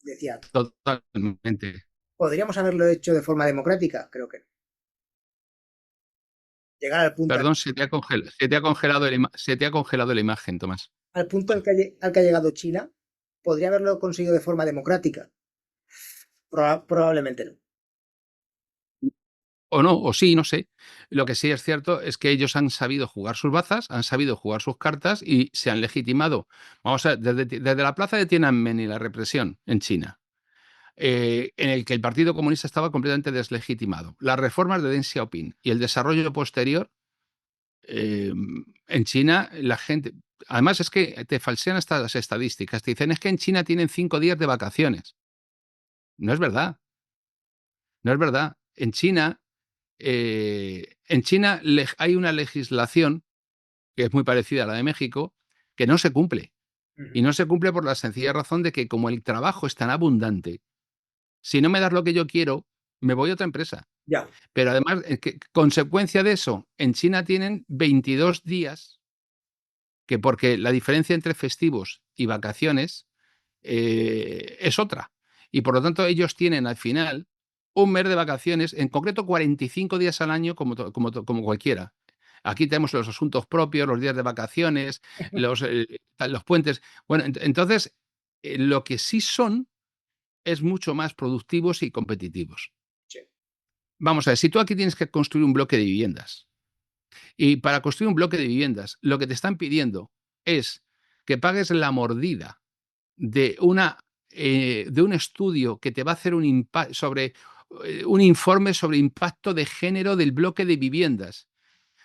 decía, Totalmente. ¿podríamos haberlo hecho de forma democrática? Creo que no. Llegar Perdón, se te ha congelado la imagen, Tomás. al punto al que ha llegado China, ¿podría haberlo conseguido de forma democrática? Probablemente no. O no, o sí, no sé. Lo que sí es cierto es que ellos han sabido jugar sus bazas, han sabido jugar sus cartas y se han legitimado. Vamos a ver, desde la plaza de Tiananmen y la represión en China, en el que el Partido Comunista estaba completamente deslegitimado. Las reformas de Deng Xiaoping y el desarrollo posterior, eh, en China, la gente. Además, es que te falsean hasta las estadísticas. Te dicen, es que en China tienen 5 días de vacaciones. No es verdad, no es verdad. En China hay una legislación que es muy parecida a la de México, que no se cumple. Y Ujú. no se cumple por la sencilla razón de que como el trabajo es tan abundante, si no me das lo que yo quiero, me voy a otra empresa. Ya. Pero además, consecuencia de eso, en China tienen 22 días, que porque la diferencia entre festivos y vacaciones es otra. Y por lo tanto, ellos tienen al final un mes de vacaciones, en concreto 45 días al año, como cualquiera. Aquí tenemos los asuntos propios, los días de vacaciones, los puentes. Bueno, entonces, lo que sí son es mucho más productivos y competitivos. Sí. Vamos a ver, si tú aquí tienes que construir un bloque de viviendas, y para construir un bloque de viviendas, lo que te están pidiendo es que pagues la mordida de un estudio que te va a hacer un informe sobre impacto de género del bloque de viviendas.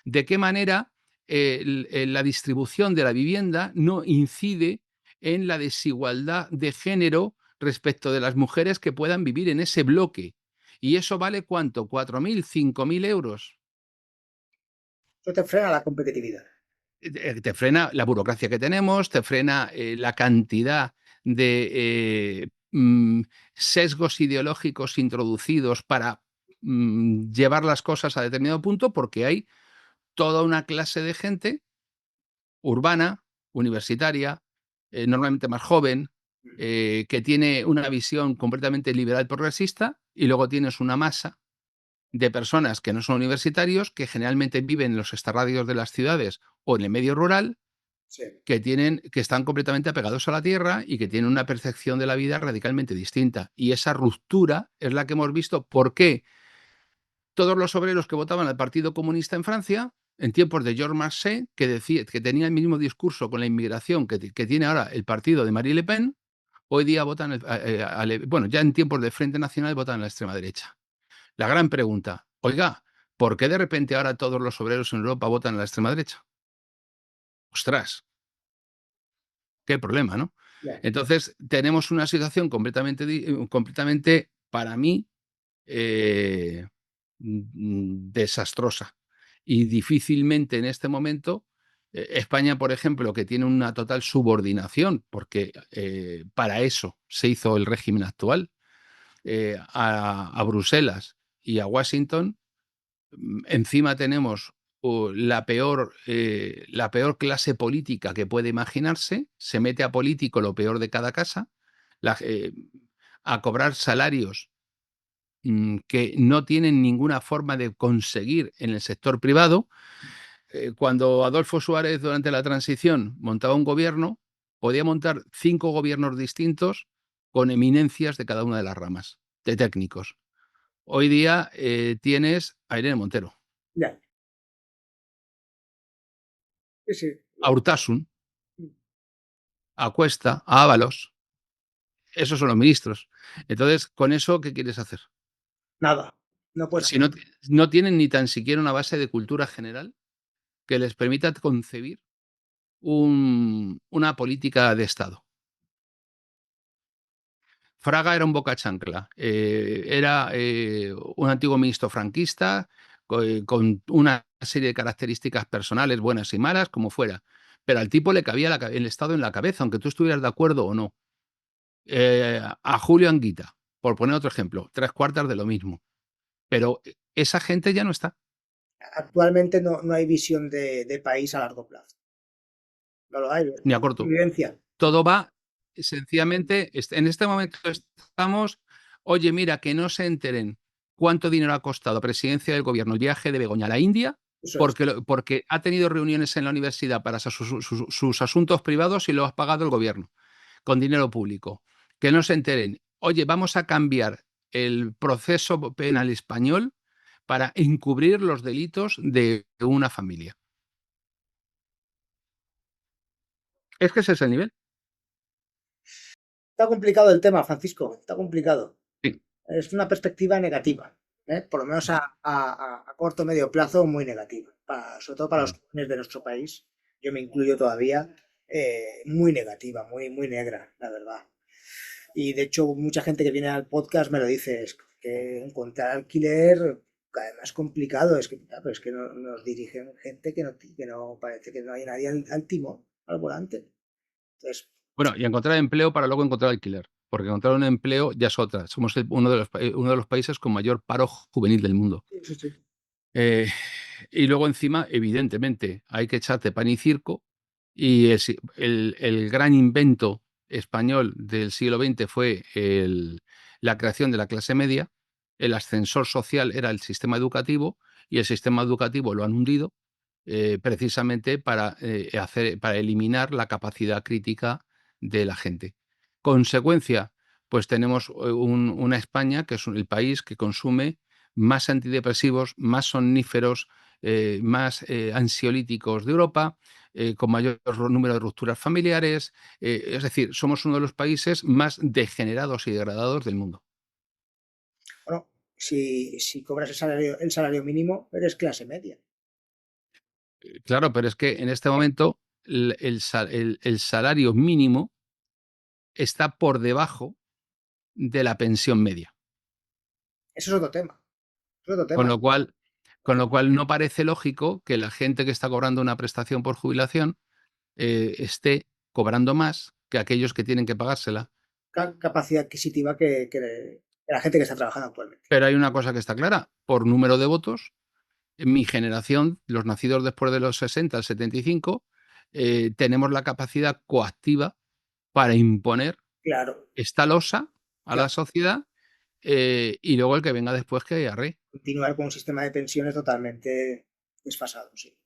De qué manera la distribución de la vivienda no incide en la desigualdad de género respecto de las mujeres que puedan vivir en ese bloque. ¿Y eso vale cuánto? ¿4.000, 5.000 euros? Eso te frena la competitividad. Te frena la burocracia que tenemos, te frena la cantidad de sesgos ideológicos introducidos para llevar las cosas a determinado punto, porque hay toda una clase de gente urbana, universitaria, normalmente más joven, que tiene una visión completamente liberal progresista, y luego tienes una masa de personas que no son universitarios, que generalmente viven en los extrarradios de las ciudades o en el medio rural, Sí. que están completamente apegados a la tierra y que tienen una percepción de la vida radicalmente distinta. Y esa ruptura es la que hemos visto. ¿Por qué todos los obreros que votaban al Partido Comunista en Francia, en tiempos de Georges Marchais, que decía que tenía el mismo discurso con la inmigración que tiene ahora el partido de Marine Le Pen, hoy día votan, bueno, ya en tiempos de Frente Nacional votan a la extrema derecha? La gran pregunta, oiga, ¿por qué de repente ahora todos los obreros en Europa votan a la extrema derecha? Ostras, qué problema, ¿no? Ya. Entonces, tenemos una situación completamente, para mí, eh, desastrosa. Y difícilmente en este momento, España, por ejemplo, que tiene una total subordinación, porque para eso se hizo el régimen actual, a Bruselas y a Washington. Encima tenemos la peor clase política que puede imaginarse, se mete a político lo peor de cada casa, la- eh, a cobrar salarios que no tienen ninguna forma de conseguir en el sector privado. Cuando Adolfo Suárez durante la transición montaba un gobierno, podía montar 5 gobiernos distintos con eminencias de cada una de las ramas, de técnicos. Hoy día tienes a Irene Montero, Ya. Sí, sí. a Urtasun, a Cuesta, a Ábalos. Esos son los ministros. Entonces, ¿con eso qué quieres hacer? Nada. No puedes Si hacer. no tienen ni tan siquiera una base de cultura general que les permita concebir una política de Estado. Fraga era un boca chancla, era un antiguo ministro franquista con una serie de características personales buenas y malas, como fuera. Pero al tipo le cabía el Estado en la cabeza, aunque tú estuvieras de acuerdo o no. A Julio Anguita, por poner otro ejemplo, 3/4 de lo mismo. Pero esa gente ya no está, Actualmente no hay visión de país a largo plazo. No lo hay. ni a corto. Evidencia. Todo va sencillamente, en este momento estamos, oye, mira, que no se enteren cuánto dinero ha costado a presidencia del gobierno el viaje de Begoña a la India, Eso es. porque ha tenido reuniones en la universidad para sus asuntos privados y lo ha pagado el gobierno con dinero público. Que no se enteren, oye, vamos a cambiar el proceso penal español para encubrir los delitos de una familia. Es que ese es el nivel. Está complicado el tema, Francisco. Está complicado. Sí. Es una perspectiva negativa. Por lo menos a corto o medio plazo, muy negativa. Sobre todo para los jóvenes de nuestro país. Yo me incluyo todavía. Muy negativa, muy negra, la verdad. Y de hecho, mucha gente que viene al podcast me lo dice, es que encontrar alquiler además complicado, es que, claro, es que nos dirigen gente que no parece que no hay nadie al timón, al volante. Entonces, Bueno, y encontrar empleo para luego encontrar alquiler, porque encontrar un empleo ya es otra. Somos uno de los países con mayor paro juvenil del mundo. sí, sí, sí. Eh, y luego encima, evidentemente, hay que echarte pan y circo. Y el gran invento español del siglo XX fue la creación de la clase media. El ascensor social era el sistema educativo y el sistema educativo lo han hundido precisamente para eliminar la capacidad crítica de la gente. Consecuencia, pues tenemos una España que es el país que consume más antidepresivos, más somníferos, más ansiolíticos de Europa, con mayor número de rupturas familiares. Es decir, somos uno de los países más degenerados y degradados del mundo. Bueno, si cobras el salario mínimo, eres clase media. Claro, pero es que en este momento el salario mínimo está por debajo de la pensión media. Eso es otro tema. Es otro Con tema. lo cual, no parece lógico que la gente que está cobrando una prestación por jubilación esté cobrando más que aquellos que tienen que pagársela. Capacidad adquisitiva que la gente que está trabajando actualmente. Pero hay una cosa que está clara, por número de votos, en mi generación, los nacidos después de los 60 al 75, tenemos la capacidad coactiva para imponer Claro, esta losa a la claro. sociedad y luego el que venga después que arre. Continuar con un sistema de pensiones totalmente desfasado, sí.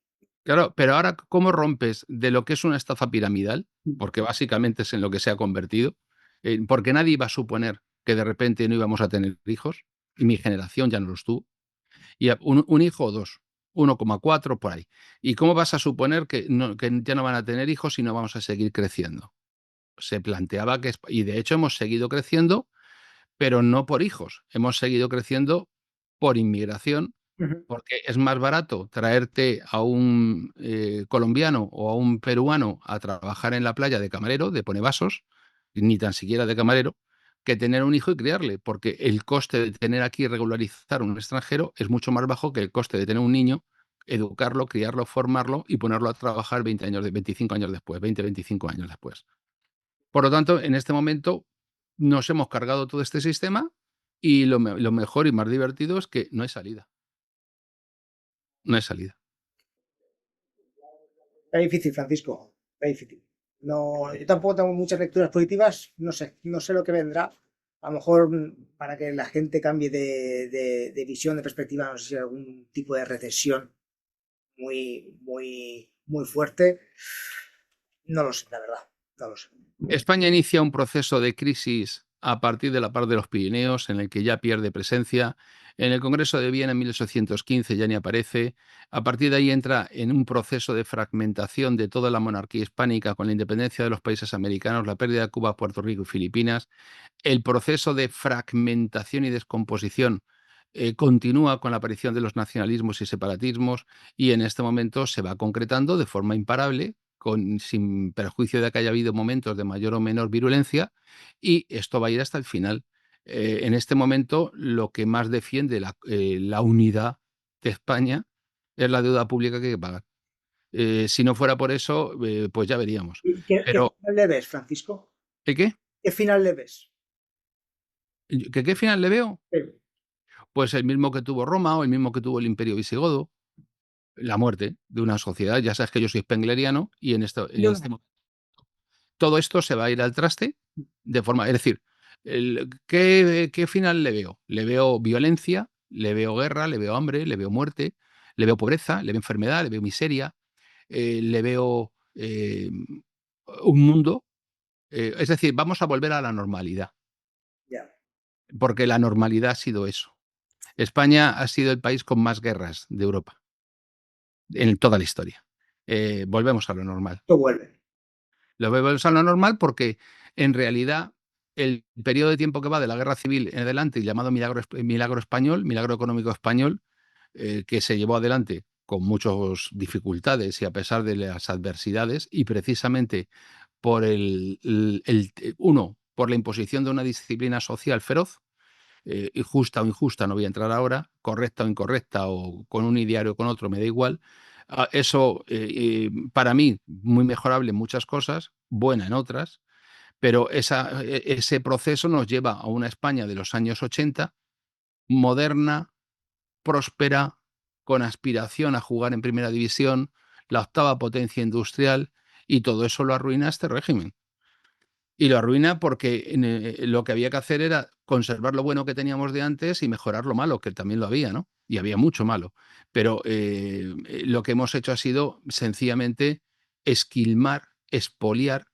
Claro, pero ahora, ¿cómo rompes de lo que es una estafa piramidal? Porque básicamente es en lo que se ha convertido, porque nadie iba a suponer que de repente no íbamos a tener hijos, y mi generación ya no los tuvo, y un hijo o dos, 1,4 por ahí. ¿Y cómo vas a suponer que ya no van a tener hijos y no vamos a seguir creciendo? Se planteaba y de hecho hemos seguido creciendo, pero no por hijos, hemos seguido creciendo por inmigración Ujú. porque es más barato traerte a un colombiano o a un peruano a trabajar en la playa de camarero, de ponevasos, ni tan siquiera de camarero, que tener un hijo y criarle, porque el coste de tener aquí y regularizar un extranjero es mucho más bajo que el coste de tener un niño, educarlo, criarlo, formarlo y ponerlo a trabajar 20 años, 25 años después, 20, 25 años después. Por lo tanto, en este momento nos hemos cargado todo este sistema y lo mejor y más divertido es que no hay salida. No hay salida. Está difícil, Francisco. Está difícil. No, yo tampoco tengo muchas lecturas positivas. No sé lo que vendrá. a lo mejor para que la gente cambie de visión, de perspectiva, no sé si hay algún tipo de recesión muy fuerte. No lo sé, la verdad, no lo sé. España inicia un proceso de crisis a partir de la parte de los Pirineos, en el que ya pierde presencia. En el Congreso de Viena en 1815 ya ni aparece. A partir de ahí entra en un proceso de fragmentación de toda la monarquía hispánica con la independencia de los países americanos, la pérdida de Cuba, Puerto Rico y Filipinas. El proceso de fragmentación y descomposición continúa con la aparición de los nacionalismos y separatismos y en este momento se va concretando de forma imparable, sin perjuicio de que haya habido momentos de mayor o menor virulencia, y esto va a ir hasta el final. En este momento lo que más defiende la unidad de España es la deuda pública que hay que pagar. Si no fuera por eso, pues ya veríamos. ¿Y qué Pero, final le ves, Francisco? ¿qué? ¿Qué final le ves? ¿Qué final le veo? Sí. Pues el mismo que tuvo Roma o el mismo que tuvo el Imperio Visigodo, la muerte de una sociedad. Ya sabes que yo soy spengleriano y en este momento todo esto se va a ir al traste de forma, es decir, ¿qué final le veo? Le veo violencia, le veo guerra, le veo hambre, le veo muerte, le veo pobreza, le veo enfermedad, le veo miseria, le veo un mundo, es decir, vamos a volver a la normalidad, Ya. porque la normalidad ha sido eso. España ha sido el país con más guerras de Europa en toda la historia. Volvemos a lo normal. Esto vuelve. Lo volvemos a lo normal porque en realidad el periodo de tiempo que va de la guerra civil en adelante, llamado milagro español, milagro económico español, que se llevó adelante con muchas dificultades y a pesar de las adversidades, y precisamente por uno, por la imposición de una disciplina social feroz, justa o injusta, no voy a entrar ahora, correcta o incorrecta, o con un ideario o con otro, me da igual. Eso, para mí, muy mejorable en muchas cosas, buena en otras, pero ese proceso nos lleva a una España de los años 80, moderna, próspera, con aspiración a jugar en primera división, la octava potencia industrial, y todo eso lo arruina este régimen. Y lo arruina porque lo que había que hacer era conservar lo bueno que teníamos de antes y mejorar lo malo, que también lo había, ¿no? Y había mucho malo. Pero lo que hemos hecho ha sido sencillamente esquilmar, expoliar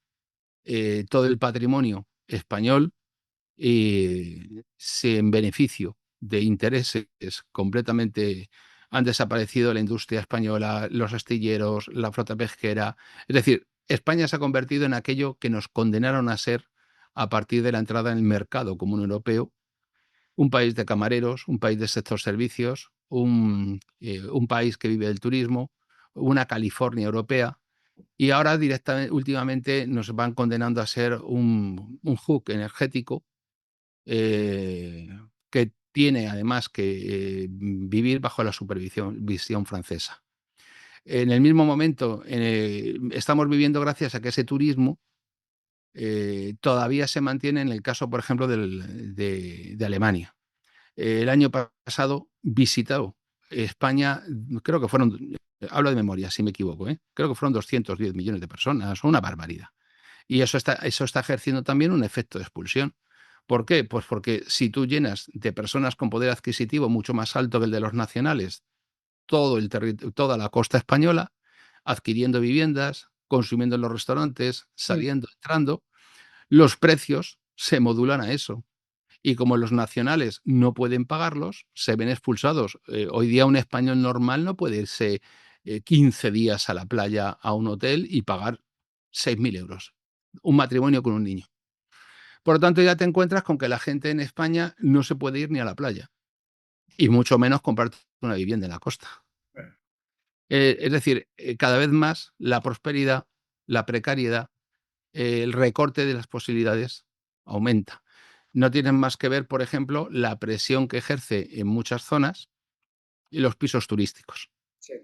todo el patrimonio español en beneficio de intereses completamente. Han desaparecido la industria española, los astilleros, la flota pesquera. Es decir, España se ha convertido en aquello que nos condenaron a ser a partir de la entrada en el mercado común europeo, un país de camareros, un país de sector servicios, un país que vive del turismo, una California europea, y ahora directamente, últimamente, nos van condenando a ser un hub energético eh, que tiene además que vivir bajo la supervisión visión francesa. En el mismo momento, estamos viviendo gracias a que ese turismo todavía se mantiene en el caso, por ejemplo, de Alemania. El año pasado visitó España, creo que fueron, hablo de memoria si me equivoco, creo que fueron 210 millones de personas, una barbaridad. Y eso está ejerciendo también un efecto de expulsión. ¿Por qué? Pues porque si tú llenas de personas con poder adquisitivo mucho más alto que el de los nacionales toda la costa española, adquiriendo viviendas, consumiendo en los restaurantes, Mm. saliendo, entrando, los precios se modulan a eso. Y como los nacionales no pueden pagarlos, se ven expulsados. Hoy día un español normal no puede irse 15 días a la playa, a un hotel y pagar 6.000 euros. Un matrimonio con un niño. Por lo tanto, ya te encuentras con que la gente en España no se puede ir ni a la playa, y mucho menos comprarte una vivienda en la costa. Es decir, cada vez más la prosperidad, la precariedad, el recorte de las posibilidades aumenta. No tienen más que ver, por ejemplo, la presión que ejerce en muchas zonas y los pisos turísticos, Sí.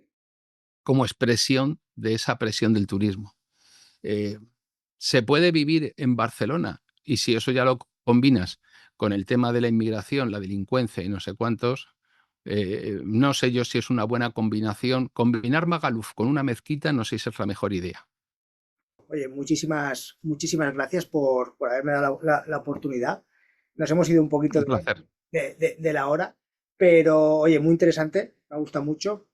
como expresión de esa presión del turismo. Eh, Se puede vivir en Barcelona, y si eso ya lo combinas con el tema de la inmigración, la delincuencia y no sé cuántos, no sé yo si es una buena combinación. Combinar Magaluf con una mezquita no sé si es la mejor idea. Oye, muchísimas gracias por haberme dado la oportunidad. nos hemos ido un poquito Un placer. de la hora, pero oye, muy interesante, me ha gustado mucho.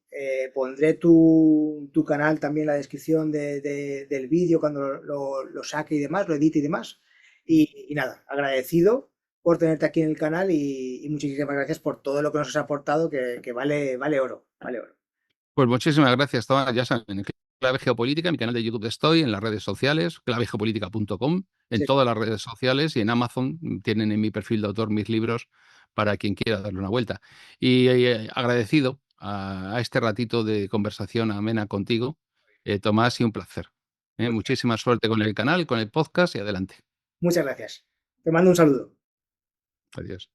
Pondré tu canal también en la descripción del vídeo cuando lo saque y demás, lo edite y demás. Y nada, agradecido por tenerte aquí en el canal y muchísimas gracias por todo lo que nos has aportado, que vale oro, vale oro. Pues muchísimas gracias, Tomás. Ya saben, en Clave Geopolítica, en mi canal de YouTube estoy, en las redes sociales, clavegeopolítica.com, en Sí, todas las redes sociales y en Amazon tienen en mi perfil de autor mis libros para quien quiera darle una vuelta. Y agradecido a este ratito de conversación amena contigo, Tomás, y un placer. pues Muchísima suerte con el canal, con el podcast y adelante. muchas gracias. Te mando un saludo. Adiós.